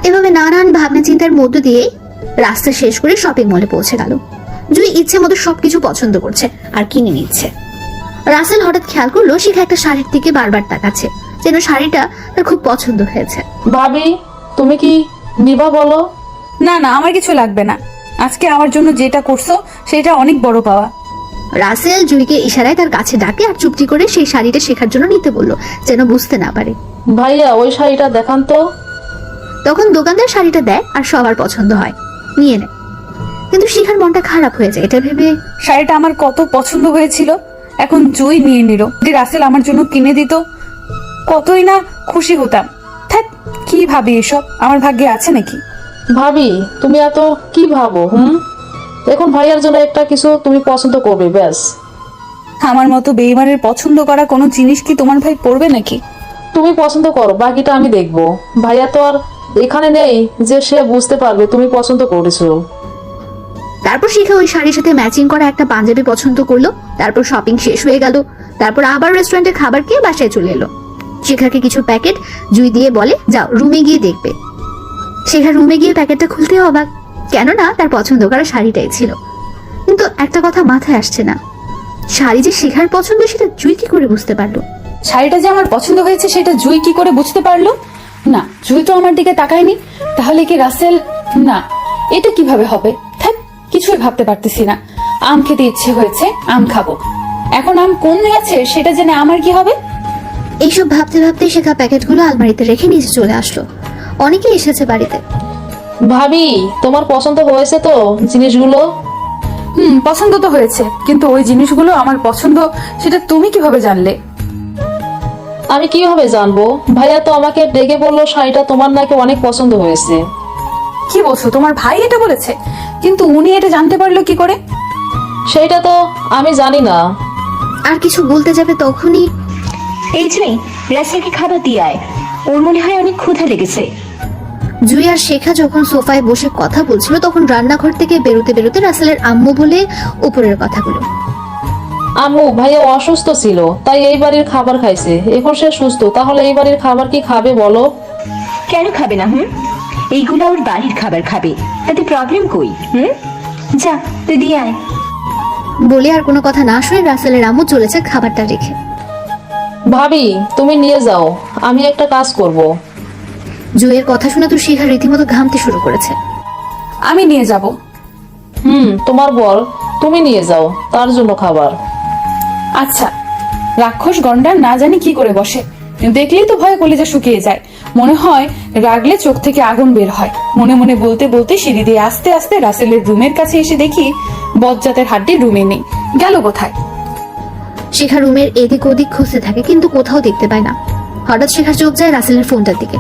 এভাবে নানান ভাবনা চিন্তার মধ্য দিয়ে রাস্তা শেষ করে শপিং মলে পৌঁছে গেল। জুই ইচ্ছে মতো সবকিছু পছন্দ করছে আর কিনে নিচ্ছে। রাসেল হঠাৎ খেয়াল করলো শিখা একটা শাড়ির দিকে বারবার তাকাচ্ছে, যেন শাড়িটা তার খুব পছন্দ হয়েছে।
ভাবি, তুমি কি নিবা বলো?
না না, আমার কিছু লাগবে না। আজকে আমার জন্য যেটা করছো সেটা অনেক বড় পাওয়া।
রাসেল জুইকে ইশারায় তার কাছে ডাকে আর চুপটি করে সেই শাড়িটা শেখার জন্য নিতে বললো, যেন বুঝতে না পারে।
ভাইয়া, ওই শাড়িটা দেখান তো।
তখন দোকানদার শাড়িটা দেয় আর সবার পছন্দ হয়, নিয়ে নেয়। কিন্তু শিখার মনটা খারাপ হয়ে যায় এটা ভেবে।
শাড়িটা আমার কত পছন্দ হয়েছিল, এখন জুই নিয়ে নিল। যদি রাসেল আমার জন্য কিনে দিত কতই না খুশি হতাম। ধ্যাৎ, কি ভাবি এসব, আমার ভাগ্যে আছে নাকি?
ভাবি তুমি এত কি ভাবো? এখন ভাইয়ার জন্য একটা কিছু তুমি পছন্দ করবে ব্যাস।
আমার মতো বেইমানের পছন্দ করা কোনো জিনিস কি তোমার ভাই পড়বে নাকি?
তুমি পছন্দ করো, বাকিটা আমি দেখবো। ভাইয়া তো আর এখানে নেই যে সে বুঝতে পারবে তুমি পছন্দ করেছো।
তারপর শিখা ওই শাড়ির সাথে ম্যাচিং করা একটা পাঞ্জাবি পছন্দ করলো। তারপর শপিং শেষ হয়ে গেল। তারপর আবার রেস্টুরেন্টে খাবার খেয়ে বাসায় চলে এলো। শিখাকে কিছু প্যাকেট জুই দিয়ে বলে যাও রুমে গিয়ে দেখবে। শিখা রুমে গিয়ে প্যাকেটটা খুলতে অবাক, কেননা তার পছন্দ করা শাড়িটাই ছিল। কিন্তু একটা কথা মাথায় আসছে না, শাড়ি যে শিখার পছন্দ সেটা জুই কি করে বুঝতে পারলো?
শাড়িটা যে আমার পছন্দ হয়েছে সেটা জুই কি করে বুঝতে পারলো? না, জুই তো আমার দিকে তাকায়নি। তাহলে কি রাসেল? না, এটা কিভাবে হবে? ধ্যাৎ, কিছুই ভাবতে পারতেছি না। আম খেতে ইচ্ছে হয়েছে, আম খাবো। এখন আম কোন গেছে সেটা জেনে আমার কি হবে?
এইসব ভাবতে ভাবতে শেখা প্যাকেটগুলো আলমারিতে রেখে নিচে চলে আসলো। অনেকে এসেছে বাড়িতে।
ভাবি তোমার পছন্দ হয়েছে তো জিনিসগুলো?
পছন্দ তো হয়েছে, কিন্তু ওই জিনিসগুলো আমার পছন্দ সেটা তুমি কিভাবে জানলে?
আমি কিভাবে জানবো? ভাইয়া তো আমাকে ডেকে বললো শাড়িটা তোমার নাকি অনেক পছন্দ হয়েছে।
কি বলছো? তোমার ভাই এটা বলেছে? কিন্তু উনি এটা জানতে পারলো কি করে?
সেটা তো আমি জানি না।
আর কিছু বলতে যাবে তখনই
এই যে রাসেলকে খাবার দিয়ে আয়, ওর মনে হয় অনেক ক্ষুধা লেগেছে।
জুই আর শেখা যখন সোফায় বসে কথা বলছিল তখন রান্নাঘর থেকে বেরোতে বেরোতে রাসেলের আম্মু বলে উপরের কথাগুলো।
আম্মু ভাইয়া অসুস্থ ছিল তাই এই বাড়ির খাবার খাইছে, এখন সে সুস্থ, তাহলে এই বাড়ির খাবার কি খাবে বলো?
কেন খাবে না? এইগুলো ওর বাড়ির খাবার খাবে, তাতে প্রবলেম কই? যা তুই দিয়ে আয়।
বলে আর কোনো কথা না শুনে রাসেলের আম্মু চলেছে খাবারটা রেখে।
ভাবি তুমি নিয়ে যাও, আমি একটা কাজ করব।
জুইয়ের কথা শুনে তো শিখা রীতিমতো ঘামতে শুরু করেছে।
আমি নিয়ে যাব।
তোমার বল তুমি নিয়ে যাও তার জন্য খাবার।
আচ্ছা, রাক্ষস গন্ডার না জানি কি করে বসে, দেখলেই তো ভয়ে কলিজা শুকিয়ে যায়। মনে হয় রাগলে চোখ থেকে আগুন বের হয়। মনে মনে বলতে বলতে সিঁড়ি দিয়ে আস্তে আস্তে রাসেলের রুমের কাছে এসে দেখি বজ্জাতের হাড্ডি রুমে নেই। গেল কোথায়?
শিখা রুমের এদিক ওদিক খুঁজতে থাকে কিন্তু কোথাও দেখতে পায় না। হঠাৎ শিখার চোখ যায় রাসেলের ফোনটার দিকে।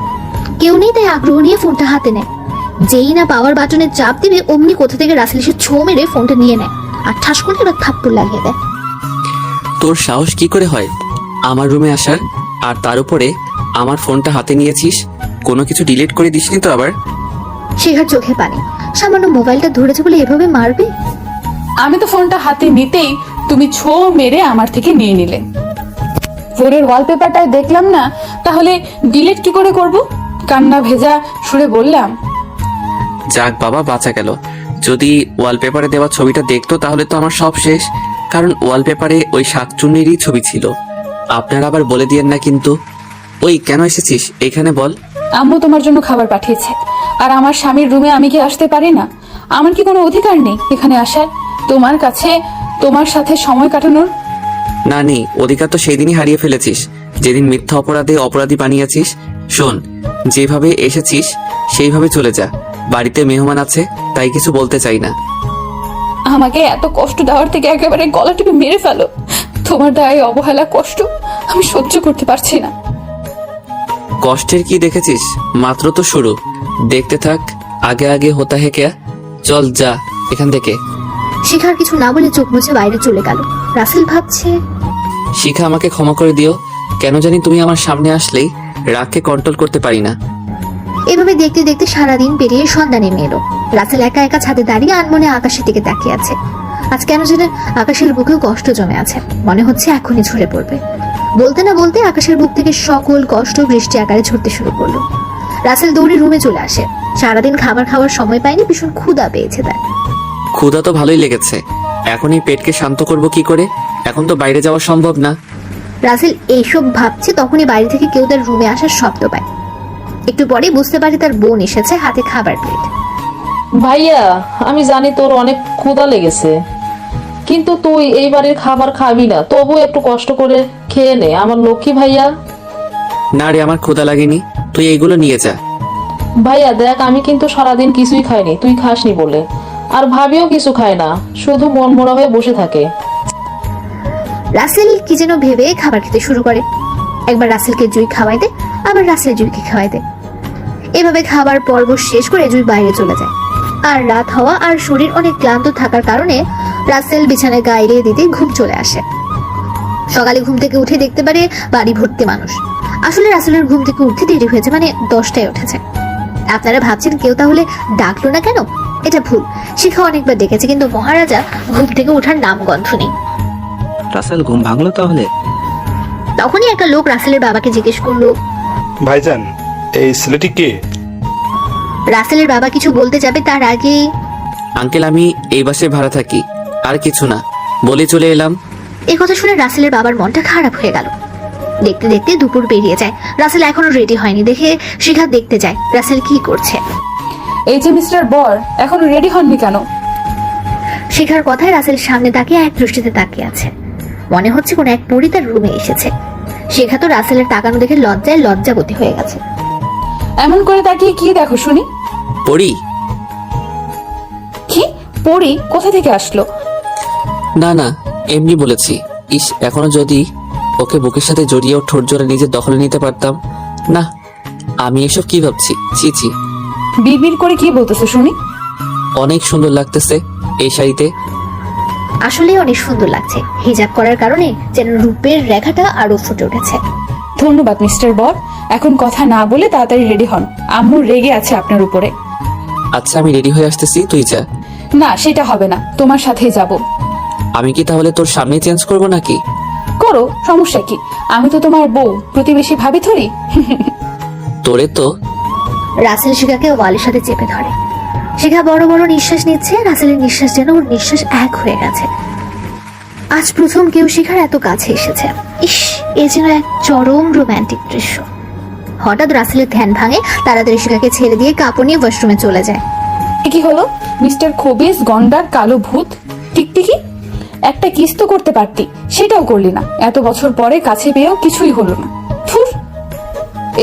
কেউ নেই তাই আগ্রহ নিয়ে ফোনটা হাতে নেয়। যেই না পাওয়ার বাটনে চাপ দিবে অমনি কোথা থেকে রাসেল এসে ছো মেরে ফোনটা নিয়ে নেয় আর ঠাস করে এবার থাপ্পড় লাগিয়ে দেয়।
তোর সাহস কি করে হয় আমার রুমে আসার? আর তার উপরে আমার ফোনটা হাতে নিয়েছিস, কোনো কিছু ডিলিট করে দিসনি তো আবার?
শিখার চোখে পানি। সামান্য মোবাইলটা ধরেছে বলে এভাবে মারবে?
আমি তো ফোনটা হাতে নিতেই তুমি ছো মেরে আমার থেকে নিয়ে নিলে। ফোনের ওয়ালপেপারটায় দেখলাম না, তাহলে ডিলিট কি করে করব? কান্না ভেজা সুরে বললাম,
যাক বাবা, বাঁচা গেল। যদি ওয়ালপেপারে দেওয়া ছবিটা দেখতো তাহলে তো আমার সব শেষ, কারণ ওয়ালপেপারে ওই শাকচুন্নিরই ছবি ছিল। আপনারা আবার বলে দিয়েন না কিন্তু। ওই কেন এসেছিস এখানে বল?
আম্মু তোমার জন্য খাবার পাঠিয়েছে। আর আমার স্বামীর রুমে আমি কি আসতে পারি না? আমার কি কোনো অধিকার নেই এখানে আসার, তোমার কাছে তোমার সাথে সময় কাটানোর?
না নেই, অধিকার তো সেই দিনই হারিয়ে ফেলেছিস যেদিন মিথ্যা অপরাধে অপরাধী বানিয়েছিস। শোন, যেভাবে এসেছিস সেইভাবে চলে যা। বাড়িতে মেহমান আছে তাই কিছু বলতে চাই না।
আমাকে এত কষ্ট দেওয়ার থেকে একেবারে গলা টিপে মেরে ফেলো। তোমার দায়ে অবহেলা কষ্ট আমি সহ্য করতে পারছি না।
কষ্টের কি দেখেছিস? মাত্র তো শুরু, দেখতে থাক। আগে আগে হোতা হে কেয়া, চল যা এখান থেকে।
শিখার কিছু না বলে চোখ মুছে বাইরে চলে গেল। রাসেল ভাবছে,
শিখা আমাকে ক্ষমা করে দিও। কেন জানি তুমি আমার সামনে আসলেই রাগকে কন্ট্রোল করতে পারি না।
এভাবে দেখতে দেখতে সারাদিন পেরিয়ে সন্ধ্যা নেমে এলো। রাসেল একা একা ছাদে দাঁড়িয়ে আনমনে আকাশের দিকে তাকিয়ে আছে। আজ কেন যেন আকাশের বুকেও কষ্ট জমে আছে, মনে হচ্ছে এখনই ঝরে পড়বে। বলতে না বলতে আকাশের বুক থেকে সকল কষ্ট বৃষ্টি আকারে ঝরতে শুরু করলো। রাসেল দৌড়ে রুমে চলে আসে। সারাদিন খাবার খাওয়ার সময় পায়নি, ভীষণ ক্ষুধা পেয়েছে তার।
ক্ষুধা তো ভালোই লেগেছে, এখন এই পেটকে শান্ত করব কি করে? এখন তো বাইরে যাওয়া সম্ভব না।
রাসেল এইসব ভাবছে তখনই বাইরে থেকে কেউ তার রুমে আসার শব্দ পায়। একটু পরেই বুঝতে পারে তার বোন এসেছে, হাতে খাবার প্লেট।
ভাইয়া আমি জানি তোর অনেক ক্ষুধা লেগেছে, কিন্তু তুই এই বাড়ির খাবার খাবি না, তবু একটু কষ্ট করে খেয়ে নে আমার লক্ষ্মী ভাইয়া।
না রে, আমার ক্ষুধা লাগেনি, তুই এইগুলো নিয়ে যা।
ভাইয়া দেখ, আমি কিন্তু সারাদিন কিছুই খাইনি তুই খাসনি বলে। আর ভাবিও কিছু খায় না, শুধু মনমরা হয়ে বসে থাকে।
রাসেল কি যেন ভেবে খাবার খেতে শুরু করে। একবার রাসেলকে জুই খাওয়াই দেয়, আবার রাসেল জুইকে খাওয়াই দেয়। এভাবে খাবার পর্ব শেষ করে জুই বাইরে চলে যায়। আর রাত হওয়া আর শরীর অনেক ক্লান্ত থাকার কারণে রাসেল বিছানায় গা এড়িয়ে দিতে ঘুম চলে আসে। সকালে ঘুম থেকে উঠে দেখতে পারে বাড়ি ভর্তি মানুষ। আসলে রাসেলের ঘুম থেকে উঠতে দেরি হয়েছে, মানে 10টায় উঠেছে। আপনারা ভাবছেন কেউ তাহলে ডাকলো না কেন? এটা ভুল। শিখা অনেকবার ডেকেছে, কিন্তু মহারাজা ঘুম থেকে ওঠার নাম গন্ধ নেই।
রাসেল ঘুম ভাঙলো তাহলে?
তখনই একটা লোক রাসেলের বাবাকে জিজ্ঞেস করলো,
ভাইজান, এই ছেলেটি কে?
রাসেলের বাবা কিছু বলতে যাবে তার আগে,
আঙ্কেল, আমি এই বাসায় ভাড়া থাকি, আর কিছু না বলে চলে এলাম।
এই কথা শুনে রাসেলের বাবার মনটা খারাপ হয়ে গেল। দেখতে দেখতে দুপুর পেরিয়ে যায়। রাসেল এখনো রেডি হয়নি দেখে শিখা দেখতে যায় রাসেল কি করছে।
এই যে মিস্টার বর, এখনো রেডি হননি কেন?
শিখার কথায় রাসেল সামনে তাকিয়ে এক দৃষ্টিতে তাকিয়ে আছে। মনে হচ্ছে কোন এক পরী তার রুমে এসেছে। শিখা তো রাসেলের তাকানো দেখে লজ্জায় লজ্জাবতী হয়ে গেছে।
এমন করে তাকিয়ে কি দেখো শুনি?
পড়ি?
কি পরি? কোথা থেকে আসলো?
না না, এমনি বলেছি। ইস, এখনো যদি ওকে বুকের সাথে জড়িয়ে ঠোঁট জোড়া নিজের দখলে নিতে পারতাম না। আমি এসব কি ভাবছি? ছি ছি।
বিড়বিড় করে কি বলতেছো শুনি?
অনেক সুন্দর লাগতেছে এই শাড়িতে।
আসলে অনেক সুন্দর লাগছে। হিজাব করার কারণে যেন রূপের রেখাটা আরো ফুটে উঠেছে।
ধন্যবাদ মিস্টার বর। এখন কথা না বলে তাড়াতাড়ি রেডি হন, আম্মু রেগে আছে আপনার উপরে।
আচ্ছা, আমি রেডি হয়ে আসতেছি, তুই যা।
না, সেটা হবে না, তোমার সাথেই যাব।
আমি কি তাহলে তোর সামনে চেঞ্জ করবো নাকি?
করো, সমস্যা কি? আমি তো তোমার বউ, প্রতিবেশী ভাবি থরি।
তোরে তো।
রাসেল শিখাকে ওয়ালের সাথে চেপে ধরে। শিখা বড় বড় নিঃশ্বাস নিচ্ছে। রাসেলের নিঃশ্বাস যেন ওর নিঃশ্বাস এক হয়ে গেছে। আজ প্রথম কেউ শিখার এত কাছে এসেছে। ইস, এ যেন এক চরম রোমান্টিক দৃশ্য। হঠাৎ রাসেলের ধ্যান ভাঙে। তাড়াতাড়ি শিখাকে ছেড়ে দিয়ে কাপড় নিয়ে ওয়াশরুমে চলে যায়।
কি হলো মিস্টার খবিস, গন্ডার, কালো ভূত, টিকটিকি? একটা কিস তো করতে পারতি, সেটাও করলি না। এত বছর পরে কাছে পেয়েও কিছুই হলো না। থুর,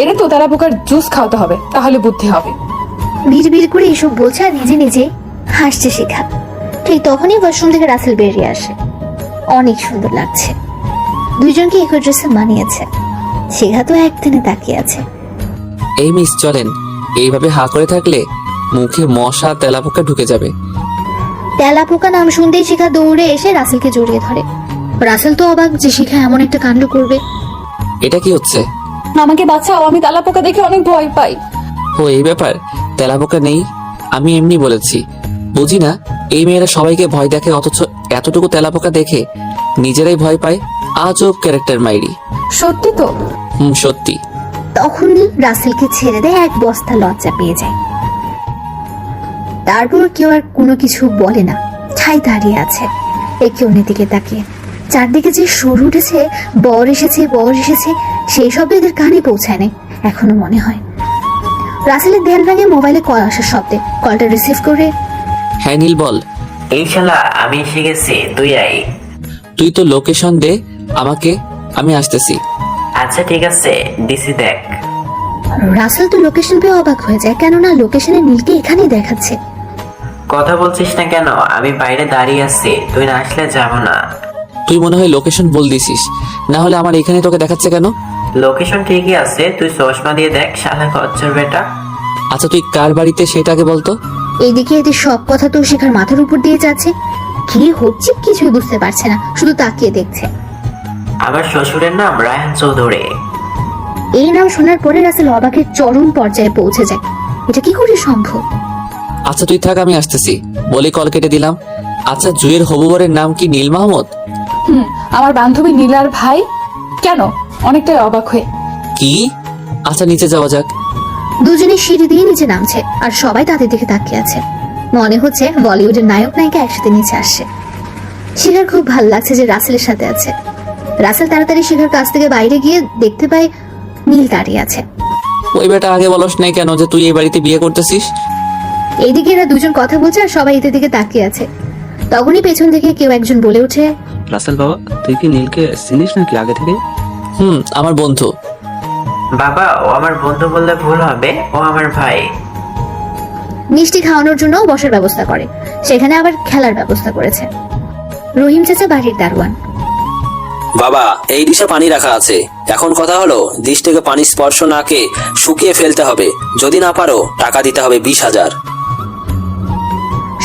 এরে তো তারা পোকার জুস খাওয়াতে হবে, তাহলে বুদ্ধি হবে।
ভিড় করে এসব বলছে আর নিজে নিজে হাসছে শিখা। ঠিক তখনই ওয়াশরুম থেকে রাসেল বেরিয়ে আসে। অনেক সুন্দর লাগছে। দুইজনকে একই ড্রেসে মানিয়েছে। শিখা তো একদিনে তাকিয়ে আছে।
এই মিস, চলেন। এইভাবে হা করে থাকলে মুখে মশা তেলাপোকা ঢুকে যাবে।
তেলাপোকা নাম শুনতেই শিখা দৌড়ে এসে রাসেলকে জড়িয়ে ধরে। রাসেল তো অবাক যে শিখা এমন একটা কাণ্ড করবে।
এটা কি হচ্ছে?
আমাকে বাঁচাও, আমি তেলাপোকা দেখে অনেক ভয় পাই।
ও, এই ব্যাপার। তেলাপোকা নেই, আমি এমনি বলেছি। বুঝি না এই মেয়েরা সবাইকে ভয় দেখে, অথচ এতটুকু তেলাপোকা দেখে নিজেরাই ভয় পায়। আজব ক্যারেক্টার মাইরি।
সত্যি তো?
সত্যি।
তখনই রাসেলকে ছেড়ে দেয়। এক বস্তা লজ্জা পেয়ে যায়। তারপর কেউ আর কোনো কিছু বলে না, ঠাই দাঁড়িয়ে আছে একে অন্যের দিকে তাকিয়ে। চারদিকে যে সুর উঠেছে, বর এসেছে বর এসেছে, সেই শব্দ এদের কানে পৌঁছায় নাই এখনো মনে হয়। রাসেলের ধ্যান ভাঙে মোবাইলে কল আসার শব্দে। কলটা রিসিভ করে,
হ্যাঁ নীল, বল।
এই শালা, আমি এসে গেছি, তুই আই।
তুই তো লোকেশন দে আমাকে, আমি আসতেছি।
আচ্ছা ঠিক আছে, দিছি দেখ।
রাসেল তো লোকেশন পেয়ে অবাক হয়ে যায়, কেননা লোকেশনে নীলকে এখানেই দেখাচ্ছে।
কথা বলছিস না কেন? আমি বাইরে দাঁড়িয়ে আছি, তুই না আসলে যাব না।
তুই মনে হয় লোকেশন বল দিছিস, না হলে আমার এখানে তোকে দেখাচ্ছে কেন?
লোকেশন ঠিকই আছে, তুই চশমা দিয়ে দেখ, শালা কচ্ছর বেটা।
আচ্ছা, তুই কার বাড়িতে সেটা আগে বলতো।
এইদিকে এদের সব কথা তো শেখার মাথার উপর দিয়ে যাচ্ছে। কি হচ্ছে কিছুই বুঝতে পারছে না, শুধু তাকিয়ে দেখছে।
আমার শ্বশুরের নাম রায়হান চৌধুরী।
এই নাম শোনার পরে রাসেল অবাকের চরম পর্যায়ে পৌঁছে যায়। এটা কি করে সম্ভব?
আচ্ছা তুই থাক, আমি আসতেছি বলে কল কেটে দিলাম। আচ্ছা, জুয়ের হবু বরের নাম কি নীল মাহমুদ?
আমার বান্ধবী নীলার ভাই। কেন? অনেকটাই অবাক হয়ে।
কি? আচ্ছা, নিচে যাওয়া যাক।
দুজনে সিঁড়ি দিয়ে নিচে নামছে আর সবাই তাদের দিকে তাকিয়ে আছে। মনে হচ্ছে বলিউডের নায়ক নায়িকা একসাথে নিচে আসছে। শিখার খুব ভালো লাগছে যে রাসেলের সাথে আছে। রাসেল তাড়াতাড়ি শিখার কাছ থেকে বাইরে গিয়ে দেখতে পায় নীল দাঁড়িয়ে আছে।
ওই বেটা আগে বলস নাই কেন যে তুই এই বাড়িতে বিয়ে করতেছিস?
এইদিকে এরা দুজন কথা বলছে আর সবাই এদের দিকে তাকিয়ে আছে। তখনই পেছন থেকে কেউ একজন বলে ওঠে,
রাসেল বাবা, তুই কি নীলকে চিনিস নাকি আগে থেকে?
আমার বন্ধু।
বাবা, ও আমার বন্ধু বললে ভুল হবে, ও আমার ভাই।
মিষ্টি খাওয়ানোর জন্য বসার ব্যবস্থা করে, সেখানে আবার খেলার ব্যবস্থা করেছে। রহিম চাচা বাড়ির দারোয়ান।
বাবা, এই ডিশে পানি রাখা আছে। এখন কথা হলো, ডিশ থেকে পানি স্পর্শ নাকে শুকিয়ে ফেলতে হবে। যদি না পারো টাকা দিতে হবে 20,000।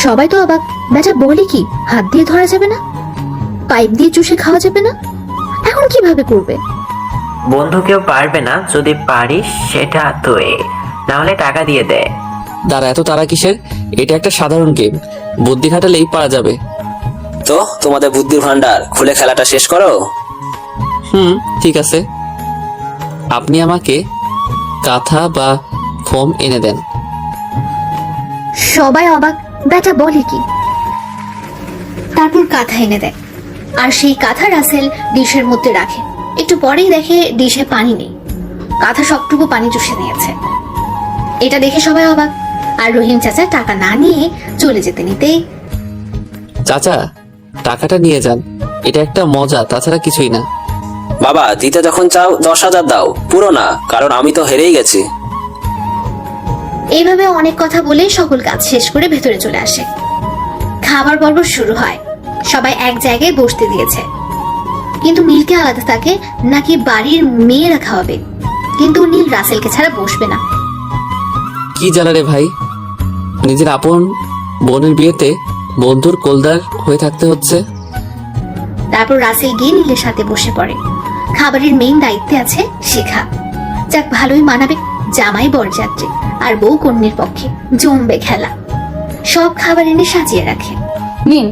সবাই তো অবাক, বেটা বলে কি হাত দিয়ে ধরা যাবে না, পাইপ দিয়ে চুষে খাওয়া যাবে না, এখন কিভাবে করবে?
বন্ধু কেউ পারবে না, যদি পারিস সেটা তুই, না হলে টাকা দিয়ে দে।
দাঁড়া, এত তারা কিসের? এটা একটা সাধারণ গেম, বুদ্ধি খাটালেই পারা যাবে।
তো তোমাদের বুদ্ধির ভান্ডার খুলে খেলাটা শেষ করো।
ঠিক আছে, আপনি আমাকে কাঁথা বা ফোম এনে দেন।
সবাই অবাক, বেটা বলে কি? তারপর কাঁথা এনে দেয়, আর সেই কাঁথা রাসেল ডিশের মধ্যে রাখে। একটু পরেই দেখে ডিশে পানি নেই, কাঁথা সবটুকু পানি চুষে নিয়েছে। এটা দেখে সবাই অবাক, আর রহিম চাচা টাকা না নিয়ে চলে যেতে নিতেই,
চাচা টাকাটা নিয়ে যান, এটা একটা মজা, তাছাড়া কিছুই না।
বাবা, দিতে যখন চাও 10,000 দাও, পুরো না, কারণ আমি তো হেরেই গেছি।
এইভাবে অনেক কথা বলে সকল কাজ শেষ করে ভেতরে চলে আসে। খাবার পর্ব শুরু হয়, সবাই এক জায়গায় বসতে দিয়েছে, কিন্তু নীলকে আলাদা থাকে নাকি বাড়ির মেয়েরা খাওয়াবে, কিন্তু নীল রাসেলকে ছাড়া বসবে না।
কি জ্বালা রে ভাই, নিজের আপন বোনের বিয়েতে বন্ধুর কোলদার হয়ে থাকতে হচ্ছে।
তারপর রাসেল গিয়ে নীলের সাথে বসে পড়ে। খাবারের মেইন দায়িত্বে আছে শিখা, যাক ভালোই মানাবে, জামাই বরযাত্রী আর বউ কন্যের পক্ষে জমবে খেলা। সব খাবার এনে সাজিয়ে রাখে।
নিন,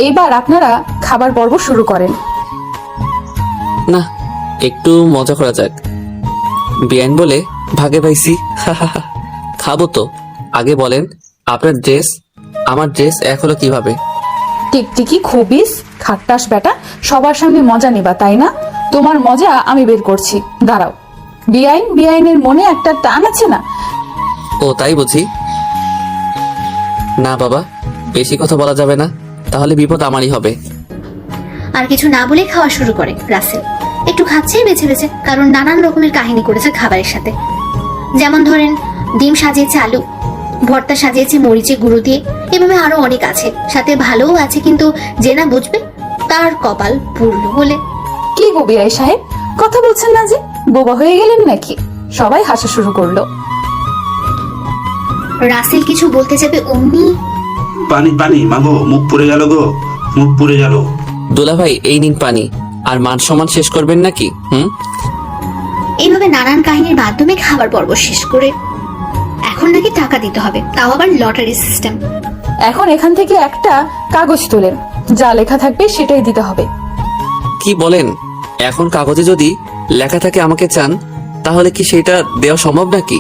এইবার আপনারা খাবার পর্ব শুরু করেন।
না, একটু মজা করা যাক। বিয়ান বলে ভাগে পাইছি। খাবো তো, আগে বলেন আপনার ড্রেস আমার ড্রেস এক হলো কিভাবে?
টিকটিকি খবিস খাট্টাস বেটা, সবার সঙ্গে মজা নিবা তাই না? তোমার মজা আমি বের করছি, দাঁড়াও। বিআইনের মনে একটা টান আছে না?
ও তাই বুঝি? না বাবা, বেশি কথা বলা যাবে না, তাহলে বিপদ আমারই হবে।
আর কিছু না বলে খাওয়া শুরু করে রাসেল। একটু খাচ্ছেই বেছে বেছে, কারণ নানান রকমের কাহিনী করেছে খাবারের সাথে। যেমন ধরেন, ডিম সাজিয়েছে আলু, ভর্তা সাজিয়েছে মরিচে গুঁড়ো দিয়ে, এভাবে আরো অনেক আছে। সাথে ভালোও আছে, কিন্তু যে না বুঝবে তার কপাল পুরলো বলে।
কি গো বিআই সাহেব, কথা বলছেন না যে? বোবা হয়ে গেলেন নাকি? সবাই হাসা শুরু করলো।
রাসেল কিছু বলতে যাবে অমনি
পানি পানি মাগো, মুখ পুড়ে গেল গো, মুখ পুড়ে গেল।
দুলা ভাই, এই নিন পানি। আর মান সম্মান শেষ করবেন নাকি?
এইভাবে নানান কাহিনীর মাধ্যমে খাবার পর্ব শেষ করে এখন নাকি টাকা দিতে হবে, তাও আবার লটারি সিস্টেম।
এখন এখান থেকে একটা কাগজ তোলেন, যা লেখা থাকবে সেটাই দিতে হবে।
কি বলেন? এখন কাগজে যদি লেখা থাকে আমাকে চান, তাহলে কি সেটা দেওয়া সম্ভব নাকি?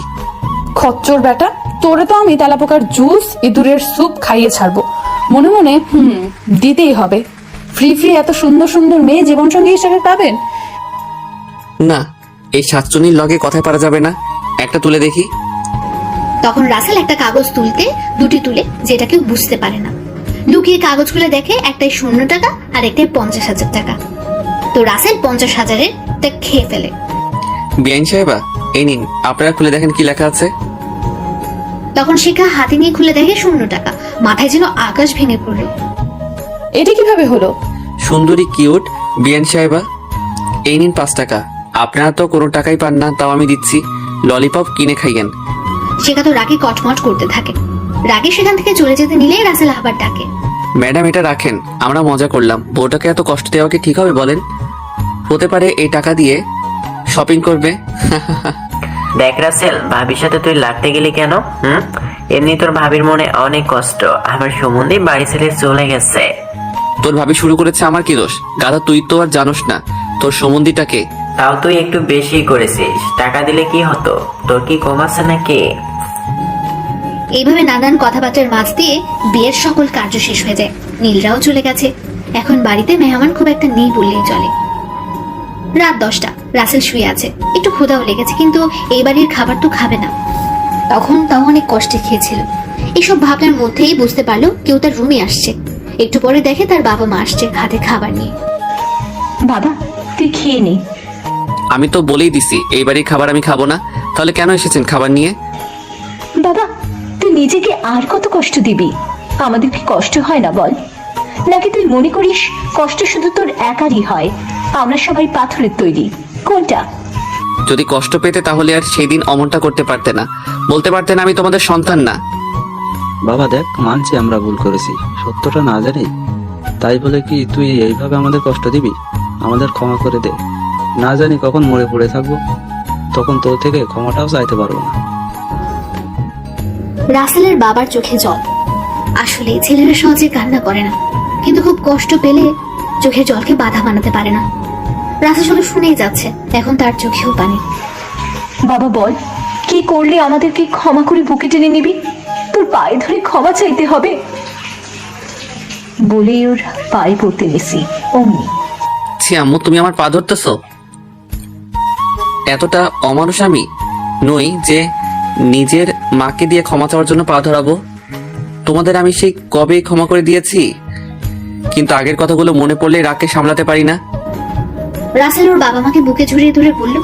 খচ্চর বেটা, তোরে তো আমি তেলাপোকার জুস ইঁদুরের স্যুপ খাইয়ে ছাড়বো। মনে মনে দিতেই হবে। ফ্রি এত সুন্দর সুন্দর মেয়ে জীবন সঙ্গী হিসেবে পাবেন?
না, এই সাতচুনির লগে কথায় পারা যাবে না, একটা তুলে দেখি।
তখন রাসেল একটা কাগজ তুলতে দুটি তুলে, যেটা কেউ বুঝতে পারে না। লুকিয়ে কাগজগুলো দেখে, একটাই 0 টাকা আর একটাই 50,000 টাকা। তো রাসেল 50,000-এর খেয়ে ফেলে।
বিআইন সাহেবা, এই নিন, আপনারা খুলে দেখেন কি লেখা আছে।
তখন শিখা হাতে নিয়ে খুলে দেখে 0 টাকা। মাথায় যেন আকাশ ভেঙে পড়ল।
এটা কিভাবে হলো?
সুন্দরী কিউট বিআইন সাহেবা, এই নিন 5 টাকা। আপনারা তো কোনো টাকাই পান না, তাও আমি দিচ্ছি, ললিপপ কিনে খাইয়েন।
শিখা তো রাগে কটমট করতে থাকে। রাগে সেখান থেকে চলে যেতে নিলে রাসেল আবার ডাকে,
ম্যাডাম এটা রাখেন, আমরা মজা করলাম, বউটাকে এত কষ্ট দেওয়া কি ঠিক হবে বলেন? হতে পারে এই টাকা দিয়ে শপিং করবে।
দেখ রাসেল, ভাবির সাথে তুই লাগতে গেলি কেন? এমনি তোর ভাবির মনে অনেক কষ্ট, আমার সম্বন্ধে বাড়ি ছেড়ে চলে গেছে।
তোর ভাবি শুরু করেছে, আমার কি দোষ? গাধা, তুই তো আর জানোস না তোর সম্বন্ধীটাকে।
তাও তুই একটু বেশি করেছিস। টাকা দিলে কি হতো? তোর কি কম আছে নাকি?
এইভাবে নানান কথাবার্তার মাঝ দিয়ে বিয়ের সকল কার্য শেষ হয়ে যায়। নীলরাও চলে গেছে। এখন বাড়িতে মেহমান খুব একটা নেই বললেই চলে। রাত 10টা, রাসেল শুয়ে আছে। একটু ক্ষুধাও লেগেছে, কিন্তু এই বাড়ির খাবার তো খাবে না। তখন তাও অনেক কষ্টে খেয়েছিল। এইসব ভাবনার মধ্যেই বুঝতে পারলো কেউ তার রুমে আসছে। একটু পরে দেখে তার বাবা মা আসছে হাতে খাবার নিয়ে।
বাবা, তুই খেয়ে নে।
আমি তো বলেই দিছি এই বাড়ির খাবার আমি খাবো না, তাহলে কেন এসেছেন খাবার নিয়ে?
বাবা, তুই নিজেকে আর কত কষ্ট দিবি? আমাদের কি কষ্ট হয় না বল? নাকি তুই মনে করিস কষ্ট শুধু তোর একারই হয়? আমরা সবাই পাথরের তৈরি, কোনটা?
যদি কষ্ট পেতে তাহলে আর সেই দিন অমনটা করতে পারতে না, বলতে পারতে না আমি তোমাদের সন্তান না।
বাবা দেখ, মানছি আমরা ভুল করেছি, সত্যটা না জানি তাই বলে কি তুই এইভাবে আমাদের কষ্ট দিবি? আমাদের ক্ষমা করে দে। না জানি কখন মরে পড়ে থাকবো, তখন তোর থেকে ক্ষমাটাও চাইতে পারবো না।
রাসেলের বাবার চোখে জল। আসলে ছেলেরা সহজে কান্না করে না, কিন্তু খুব কষ্ট পেলে চোখের জলকে বাধা বানাতে পারে না। রাসেল শুধু শুনেই যাচ্ছে, এখন তার চোখেও পানি।
বাবা বল, কি করলে আমাদেরকে ক্ষমা করে বুকে টেনে নিবি? তোর পায়ে ধরে ক্ষমা চাইতে হবে বলে ওর পায়ে পড়তে গেছি অমনি।
আম্মু, তুমি আমার পা ধরতেছো? এতটা অমানুষ আমি নই যে নিজের মাকে দিয়ে ক্ষমা চাওয়ার জন্য পা ধরাবো। তোমাদের আমি সেই কবে ক্ষমা করে দিয়েছি, কিন্তু আগের কথাগুলো মনে পড়লে রাগকে সামলাতে পারি না।
রাসেল ওর বাবা মাকে বুকে জড়িয়ে ধরে বলল,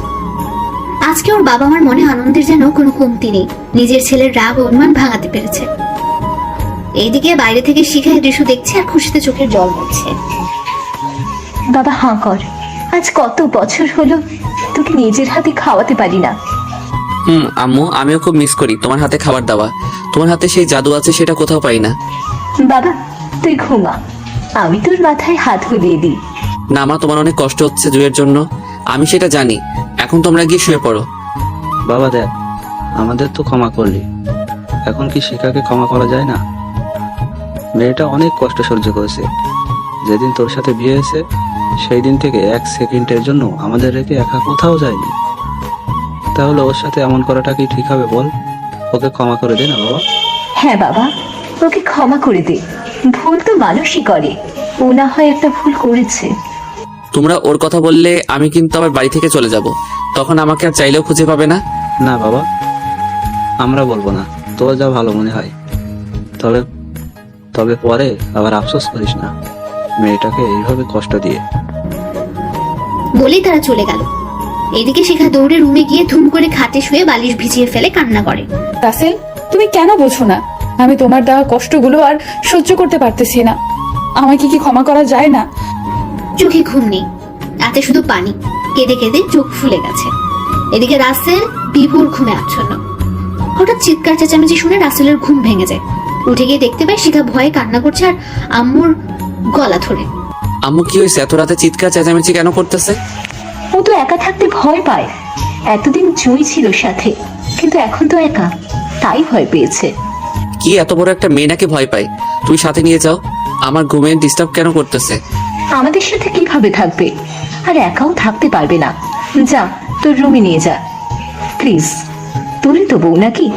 আজকে ওর বাবা মার মনে আনন্দের যেন কোনো কমতি নেই। নিজের ছেলের রাগ ও অভিমান ভাঙাতে পেরেছে। এইদিকে বাইরে থেকে শিখা দৃশ্য দেখছে আর খুশিতে চোখের জল পড়ছে।
বাবা হাঁ কর, আজ কত বছর হলো তোকে নিজের হাতে খাওয়াতে পারি না।
আম্মু, আমিও খুব মিস করি তোমার হাতে খাবার দাওয়া। তোমার হাতে সেই জাদু আছে, সেটা কোথাও পাই না।
বাবা তুই ঘুমা, আমি তোর মাথায় হাত বুলিয়ে দিই।
না মা, তোমার অনেক কষ্ট হচ্ছে জুয়ের জন্য, আমি সেটা জানি। এখন তোমরা গিয়ে শুয়ে পড়ো।
বাবা দেখ, আমাদের তো ক্ষমা করলি, এখন কি শিখাকে ক্ষমা করা যায় না? মেয়েটা অনেক কষ্ট সহ্য করেছে। যেদিন তোর সাথে বিয়ে হয়েছে সেই দিন থেকে এক সেকেন্ডের জন্য আমাদের রেখে একা কোথাও যায়নি। তাহলে ওর সাথে এমন করাটা কি ঠিক হবে বল? ওকে ক্ষমা করে দে না বাবা।
হ্যাঁ বাবা, ওকে ক্ষমা করে দে। ভুল তো মানুষই করে, ও না হয় একটা ভুল করেছে।
তোমরা ওর কথা বললে আমি কিন্তু আবার বাড়ি থেকে চলে যাব, তখন আমাকে আর চাইলেও খুঁজে পাবে না।
না বাবা, আমরা বলবো না, তোর যা ভালো মনে হয়। তবে তবে পরে আবার আফসোস করিস না মেয়েটাকে এইভাবে কষ্ট দিয়ে।
বলেই তারা চলে গেল। এদিকে শিখা দৌড়ে রুমে গিয়ে ধুম করে খাটে শুয়ে বালিশ ভিজিয়ে ফেলে কান্না করে।
রাসেল, তুমি কেন বোঝো না? আমি তোমার দেওয়া কষ্টগুলো আর সহ্য করতে পারতেছি না। আমাকে কি ক্ষমা করা যায় না?
চোখে ঘুম নেই, রাতে শুধু পানি। কেঁদে কেঁদে চোখ ফুলে গেছে। এদিকে রাসেল বিভোর ঘুমে আচ্ছন্ন। হঠাৎ চিৎকার চেঁচামেচি শুনে রাসেলের ঘুম ভেঙে যায়। উঠে গিয়ে দেখতে পায় শিখা ভয়ে কান্না করছে আর আম্মুর গলা ধরে।
আম্মু, কি হয়েছে? এত রাতে চিৎকার চেঁচামেচি কেন করতেছে?
ও তো একা থাকতে ভয় পায়। এতদিন জুই ছিল সাথে, কিন্তু এখন তো একা, তাই ভয় পেয়েছে।
কি এত বড় একটা মেয়ে নাকি ভয় পায়? তুমি সাথে নিয়ে যাও, আমার ঘুমে ডিস্টার্ব কেন করতেছে?
আমাদের সাথে কিভাবে থাকবে? আর একাও থাকতে পারবে না। যা, তোর রুমে নিয়ে যা প্লিজ। তোরই তো বউ নাকি?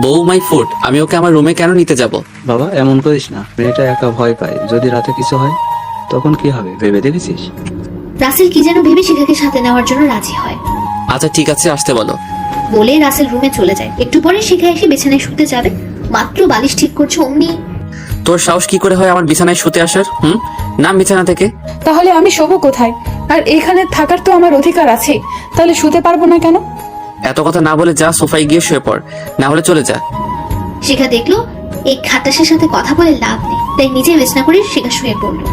বউ মাই ফুড, আমি ওকে আমার রুমে কেন নিতে যাব?
বাবা এমন করিস না, মেয়েটা একা ভয় পায়। যদি রাতে কিছু হয় তখন কি হবে ভেবে দেখেছিস?
রাসেল কি যেন ভেবে শিখাকে সাথে নেওয়ার জন্য রাজি হয়।
আচ্ছা ঠিক আছে, আসতে বলো।
বলে রাসেল রুমে চলে যায়। একটু পরে শিখা এসে বিছানায় শুতে যাবে, মাত্র বালিশ ঠিক করছে অমনি।
তোর সাহস কি করে হয় আমার বিছানায় শুতে আসার? নাম বিছানা থেকে।
তাহলে আমি শোবো কোথায়? আর এখানে থাকার তো আমার অধিকার আছে, তাহলে শুতে পারবো না কেন?
এত কথা না বলে যা, সোফায় গিয়ে শুয়ে পড়, না হলে চলে যা।
শিখা দেখলো এই খাটাসের সাথে কথা বলে লাভ নেই, তাই নিজে বিছানা করে শিখা শুয়ে পড়লো।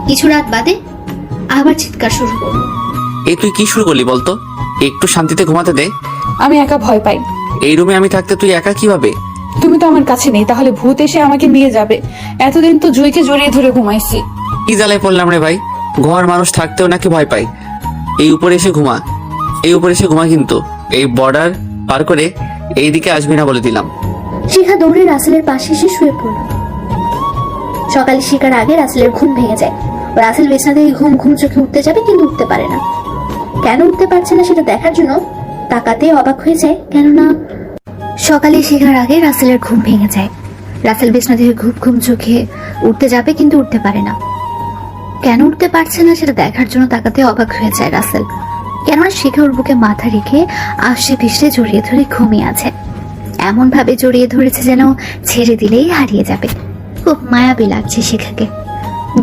কিছু রাত বাদে আবার চিৎকার শুরু করলো।
এই তুই কি শুরু করলি বলতো? একটু শান্তিতে ঘুমাতে দে।
আমি একা ভয় পাই।
এই রুমে আমি থাকতে তুই একা কিভাবে?
তুমি তো আমার কাছে নেই, তাহলে ভূত এসে আমাকে নিয়ে যাবে। এতদিন তো জুইকে জড়িয়ে ধরে ঘুমাইছি।
কি জ্বালায় পড়লাম রে ভাই, ঘুমার মানুষ থাকতেও নাকি ভয় পাই? এই উপরে এসে ঘুমা, এই উপরে এসে ঘুমা, কিন্তু এই বর্ডার পার করে এইদিকে আসবি না বলে দিলাম।
শিখা দৌড়ে রাসেলের পাশে এসে শুয়ে পড়ল। সকালে শিখার আগে রাসেলের ঘুম ভেঙে যায়। রাসেল বিছানা থেকে ঘুম ঘুম চোখে উঠতে যাবে, কিন্তু উঠতে পারে না। কেন উঠতে পারছে না সেটা দেখার জন্য তাকাতে অবাক হয়ে যায়, কেননা সকালে শিখার আগে রাসেলের ঘুম ভেঙে যায়। রাসেল বিছানা থেকে ঘুম ঘুম চোখে উঠতে যাবে, কিন্তু উঠতে পারে না। কেন উঠতে পারছে না সেটা দেখার জন্য তাকাতে অবাক হয়ে যায় রাসেল, কেননা শিখা ওর বুকে মাথা রেখে আষ্টে পিষ্টে জড়িয়ে ধরে ঘুমিয়ে আছে। এমন ভাবে জড়িয়ে ধরেছে যেন ছেড়ে দিলেই হারিয়ে যাবে। খুব মায়াবী লাগছে শিখাকে।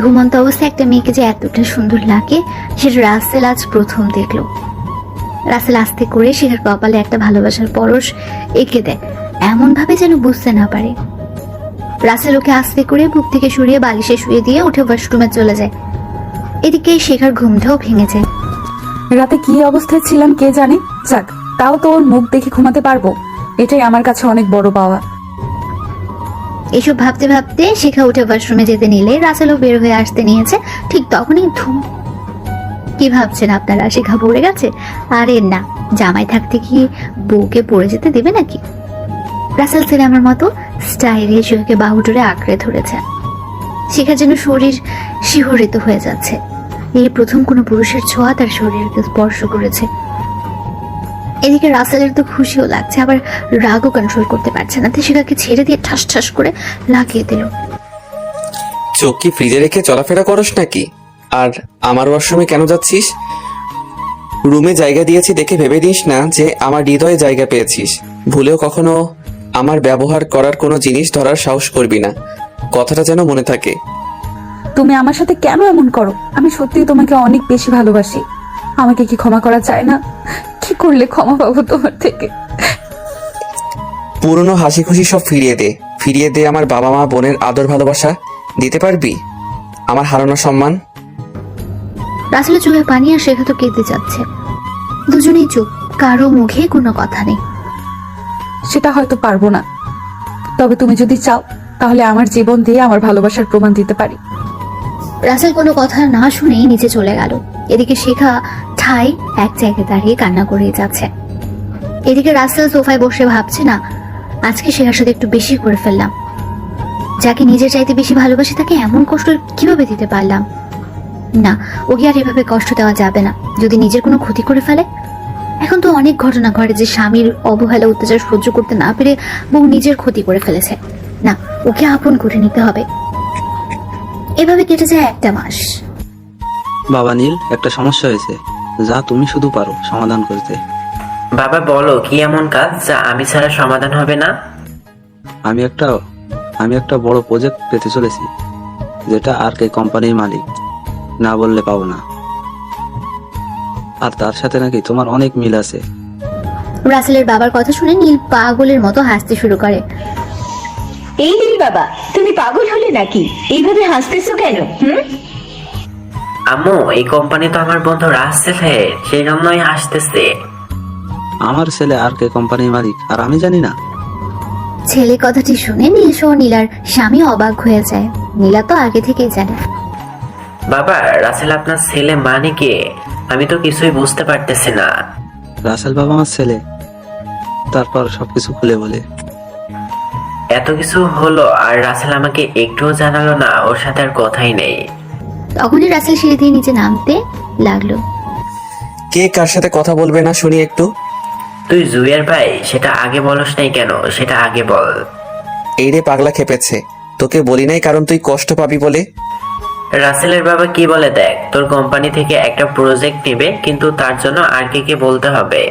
ঘুমন্ত অবস্থায় একটা মেয়েকে যে এতটা সুন্দর লাগে সেটা রাসেল আজ প্রথম দেখলো। রাসেল আস্তে করে শিখার কপালে একটা ভালোবাসার পরশ এঁকে দেয়। এমন ভাবে যেন বুঝতে না পারে। রাসেল ওকে আস্তে করে বুক থেকে সরিয়ে বালিশে শুয়ে দিয়ে উঠে ওয়াশরুমে চলে যায়। এদিকে শেখার ঘুমটাও ভেঙে যায়।
রাতে কি অবস্থায় ছিলাম কে জানে, যাক তাও তো ওর মুখ দেখে ঘুমাতে পারবো, এটাই আমার কাছে অনেক বড় পাওয়া।
এসব ভাবতে ভাবতে শিখা উঠে ওয়াশরুমে যেতে নিলে রাসেলও বের হয়ে আসতে নিয়েছে, ঠিক তখনই ধুম। কি ভাবছেন আপনারা, শিখা পড়ে গেছে? আরে না, জামাই থাকতে কি বউকে পড়ে যেতে দেবে নাকি? রাসেল সিনেমার মতো স্টাইলে শিখাকে বাহু ধরে আঁকড়ে ধরেছে। শিখার যেন শরীর শিহরিত হয়ে যাচ্ছে। এই প্রথম কোনো পুরুষের ছোঁয়া তার শরীরকে স্পর্শ করেছে। এদিকে রাসেলের তো খুশিও লাগছে, আবার রাগও কন্ট্রোল করতে পারছে না। শিখাকে ছেড়ে দিয়ে ঠাস ঠাস করে লাগিয়ে দিল।
চোখ কি ফ্রিজে রেখে চলাফেরা করস নাকি? আর আমার ওয়াশরুমে কেন যাচ্ছিস? রুমে জায়গা দিয়েছি দেখে ভেবে নিস না যে আমার হৃদয়ে জায়গা পেয়েছিস। ভুলেও কখনো আমার ব্যবহার করার কোনো জিনিস ধরার সাহস করবি না, কথাটা যেন মনে থাকে।
তুমি আমার সাথে কেন এমন করো? আমি সত্যি তোমাকে অনেক বেশি ভালোবাসি। আমাকে কি ক্ষমা করা যায় না? কি করলে ক্ষমা পাবো তোমার থেকে?
পুরনো হাসি খুশি সব ফিরিয়ে দে, ফিরিয়ে দে আমার বাবা মা বোনের আদর ভালোবাসা। দিতে পারবি আমার হারানো সম্মান?
রাসেলের চোখে পানি আর শেখা তো কেঁদে যাচ্ছে। দুজনেই চুপ, কারো মুখে কোনো কথা নেই।
সেটা হয়তো পারবো না, তবে তুমি যদি চাও তাহলে আমার জীবন দিয়ে আমার ভালোবাসার প্রমাণ দিতে পারি।
রাসেল কোনো কথা না শুনেই নিচে চলে গেল। এদিকে শেখা ঠাই এক জায়গায় দাঁড়িয়ে কান্না করে যাচ্ছে। এদিকে রাসেল সোফায় বসে ভাবছে, না আজকে শেখার সাথে একটু বেশি করে ফেললাম। যাকে নিজের চাইতে বেশি ভালোবাসি তাকে এমন কষ্ট কিভাবে দিতে পারলাম? না, ওকে আর এভাবে কষ্ট দেওয়া যাবে না। যদি নিজের কোনো ক্ষতি করে ফেলে? এখন তো অনেক ঘটনা ঘটে যে স্বামীর অবহেলা অত্যাচার সহ্য করতে না পেরে বউ নিজের ক্ষতি করে ফেলেছে। না, ওকে আপন করে নিতে হবে। এভাবে কেটে যায় একটা মাস।
বাবা নীল, একটা সমস্যা হয়েছে, যা তুমি শুধু পারো সমাধান করতে।
বাবা বলো, কি এমন কাজ যা আমি ছাড়া সমাধান হবে না?
আমি একটা বড় প্রজেক্ট পেতে চলেছি, যেটা আর কে কোম্পানির মালিক না বললে পাবো না। আর তার সাথে নাকি তোমার অনেক মিল আছে।
রাসেলের বাবার কথা শুনে নীল পাগলের মতো হাসতে শুরু করে।
এই নীল বাবা, তুমি পাগল হলে নাকি? এইভাবে হাসতেছো কেন?
আম্মু, এই কোম্পানি তো আমার বন্ধু রাসেলের, সেই জন্যই হাসতেছে।
আমার ছেলে আর কে কোম্পানির মালিক আর আমি জানি না?
ছেলে কথাটি শুনে নীল সহ নীলার স্বামী অবাক হয়ে যায়। নীলা তো আগে থেকেই জানে।
বাবা, রাসেল আপনার ছেলে মানে কে? আমি তো কিছুই বুঝতে পারতেছি না।
রাসেল বাবা আমার ছেলে, তারপর সবকিছু খুলে বলে।
এত কিছু হলো আর রাসেল আমাকে একটুও জানালো না? ওর সাথে আর কথাই নেই।
তখনই রাসেল সিঁড়ি দিয়ে নিচে নামতে লাগলো।
কে কার সাথে কথা বলবে না শুনি একটু?
তুই জুয়ের ভাই, সেটা আগে বলস নাই কেন? সেটা আগে বল।
এই রে পাগলা খেপেছে, তোকে বলি নাই কারণ তুই কষ্ট পাবি বলে।
রাসেলের বাবা কি বলে দেখ, তোর কোম্পানি থেকে একটা প্রজেক্ট নেবে, কিন্তু তার জন্য আর কে বলতে হবে।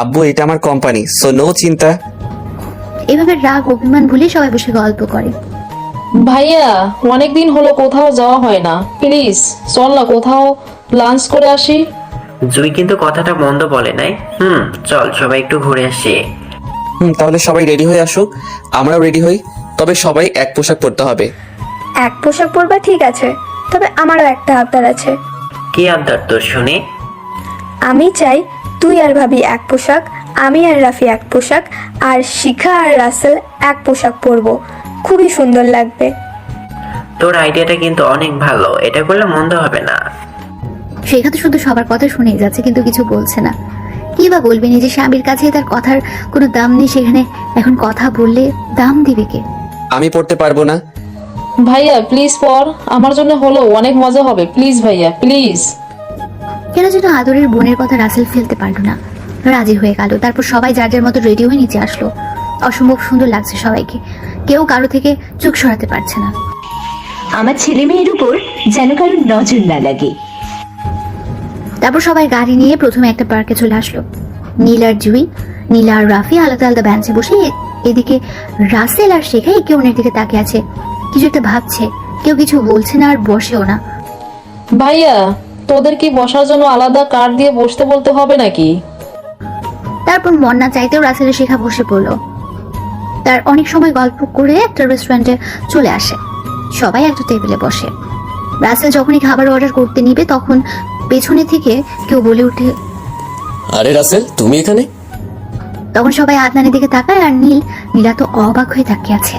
আব্বু, এটা আমার কোম্পানি, সো নো চিন্তা।
এভাবে রাগ অভিমান ভুলে সবাই বসে গল্প করে।
ভাইয়া, অনেকদিন হলো কোথাও যাওয়া হয় না, প্লিজ চল না কোথাও লাঞ্চ করে আসি।
জুই কিন্তু কথাটা মন্দ বলে নাই। চল সবাই একটু ঘুরে আসি।
তাহলে সবাই রেডি হয়ে আসুক, আমরাও রেডি হই। তবে সবাই এক পোশাক পরতে হবে।
এক পোশাক পরবা ঠিক আছে, তবে আমারও একটা আবদার আছে।
কি আবদার তোর শুনি?
আমি চাই তুই আর ভাবি এক পোশাক, আমি আর রাফি এক পোশাক, আর শিখা আর রাসেল এক পোশাক পরবো। খুবই সুন্দর লাগবে।
তোর আইডিয়াটা কিন্তু অনেক ভালো, এটা করলে মন্দ হবে না।
শেখা তো শুধু সবার কথা শুনেই যাচ্ছে, কিন্তু কিছু বলছে না। কি বা বলবে? নিজের স্বামীর কাছে তার কথার কোনো দাম নেই, সেখানে এখন কথা বললে দাম দিবে কে?
আমি পড়তে পারবো না।
ভাইয়া প্লিজ পর, আমার জন্য হলো, অনেক মজা হবে, প্লিজ ভাইয়া প্লিজ।
কেন যেন আদরের বোনের কথা রাসেল ফেলতে পারলো না, রাজি হয়ে গেল। তারপর সবাই যার যার মতো রেডি হয়ে নিচে আসলো। অসম্ভব সুন্দর লাগছে সবাইকে, কেউ কারো থেকে চোখ সরাতে পারছে না।
আমার ছেলে মেয়ের উপর যেন কারোর নজর না লাগে।
তারপর সবাই গাড়ি নিয়ে প্রথমে একটা পার্কে চলে আসলো। নীল আর জুই, নীলা আর রাফি আলাদা আলাদা বেঞ্চে বসে, এদিকে রাসেল আর শেখা একে অন্যের দিকে তাকিয়ে আছে, কিছু একটা ভাবছে। কেউ কিছু বলছে না আর বসেও না।
ভাইয়া, তোদের কি বসার জন্য আলাদা কার দিয়ে বসতে বলতে হবে নাকি?
তারপর মন না চাইতেও রাসেলের শিখা বসে পড়লো। তার অনেক সময় গল্প করে একটা রেস্টুরেন্টে চলে আসে। সবাই একটা টেবিলে বসে। রাসেল যখনই খাবার অর্ডার করতে নিবে তখন পেছনে থেকে কেউ বলে ওঠে,
আরে রাসেল, তুমি এখানে?
তখন সবাই আদনানের দিকে তাকায় আর নীলা তো অবাক হয়ে তাকিয়ে আছে।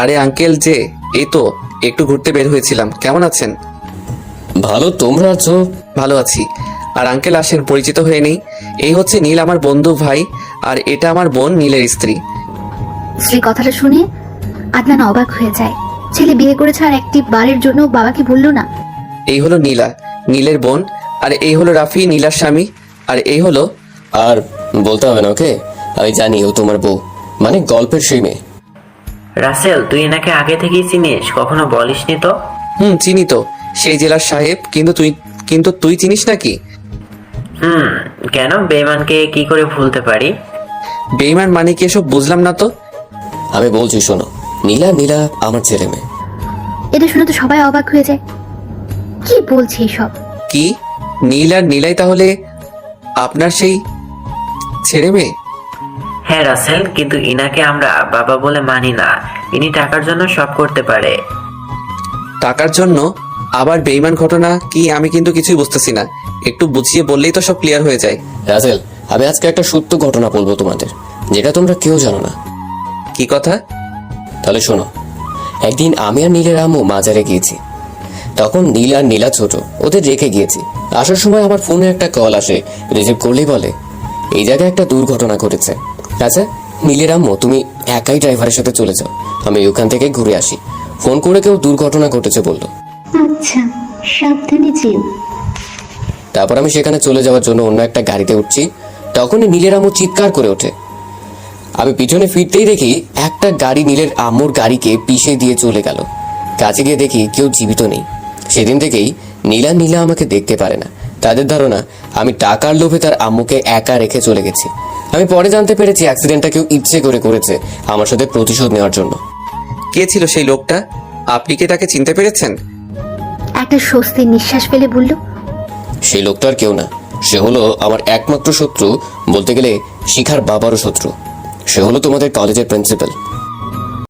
আরে আঙ্কেল যে, এই তো একটু ঘুরতে বের হয়েছিলাম। কেমন আছেন?
ভালো, তোমরা আছো?
ভালো আছি। আর আঙ্কেল আসেন, পরিচিত হয়ে নেই। এই হচ্ছে নীল, আমার বন্ধু ভাই, আর এটা আমার বোন নীলের স্ত্রী।
স্ত্রী কথাটা শুনে আদনান অবাক হয়ে যায়। ছেলে বিয়ে করেছে আর একটি বারের জন্য বাবাকে বললো না।
এই হলো নীলা, নীলের বোন। আর এই হলো রাফি, নীলার স্বামী। আর এই হলো
আর বলতে হবে না, ওকে? আমি জানি ও তোমার বউ, মানে গল্পের সেই মেয়ে।
রাসেল, তুই এনাকে আগে থেকেই চিনিস? কখনো বলিসনি তো?
চিনি তো, সেই জেলার সাহেব। কিন্তু তুই চিনিস নাকি?
কেন? বেঈমানকে কি করে ভুলতে পারি?
বেঈমান মানে কি এসব বুঝলাম না তো।
আমি বলছি শোনো, নীলা আমার ছেলে মেয়ে।
এটা শুনে তো সবাই অবাক হয়ে যায়। কি বলছে এসব?
কি? নীল আর নীলাই তাহলে আপনার সেই ছেলে মেয়ে?
হ্যাঁ রাসেল, কিন্তু ইনাকে আমরা বাবা বলে মানি না। ইনি টাকার জন্য সব করতে পারে।
টাকার জন্য? আবার বেঈমান ঘটনা কি? আমি কিন্তু কিছুই বুঝতেছি না। একটু বুঝিয়ে বললেই তো সব ক্লিয়ার হয়ে যায়।
রাসেল, আমি আজকে একটা সত্য ঘটনা বলবো তোমাদের, যেটা তোমরা কেউ জানো না।
কি কথা?
তাহলে শোনো। একদিন আমি আর নীলের আম্মু মাজারে গিয়েছি। তখন নীল আর নীলা ছোট, ওদের রেখে গিয়েছি। আসার সময় আমার ফোনে একটা কল আসে। রিসিভ করলেই বলে, এই জায়গায় একটা দুর্ঘটনা ঘটেছে। আচ্ছা নীলের আম্মু, তুমি একাই ড্রাইভারের সাথে চলে যাও, আমি ওখান থেকে ঘুরে আসি। ফোন করে কেউ দুর্ঘটনা ঘটেছে বললো।
আচ্ছা, সাবধানে যেও।
তারপর আমি সেখানে চলে যাওয়ার জন্য অন্য একটা গাড়িতে উঠছি। তখনই নীলের আম্মু চিৎকার করে ওঠে। আমি পিছনে ফিরতেই দেখি একটা গাড়ি নীলের আম্মুর গাড়িকে পিষে দিয়ে চলে গেল। কাছে গিয়ে দেখি কেউ জীবিত নেই। সেদিন থেকেই নীলা আমাকে দেখতে পারে না। তাদের ধারণা আমি টাকার লোভে তার আম্মুকে একা রেখে চলে গেছি। আমি পরে জানতে পেরেছি অ্যাক্সিডেন্টটা কেউ ইচ্ছে করে করেছে আমার সাথে প্রতিশোধ নেওয়ার জন্য।
কে ছিল সেই লোকটা? আপনি কি তাকে চিনতে পেরেছেন?
একটা স্বস্তির নিঃশ্বাস ফেলে বলল,
সেই লোকটা আর কেউ না, সে হলো আমার একমাত্র শত্রু, বলতে গেলে শিখার বাবারও শত্রু। সে হলো তোমাদের কলেজের প্রিন্সিপাল।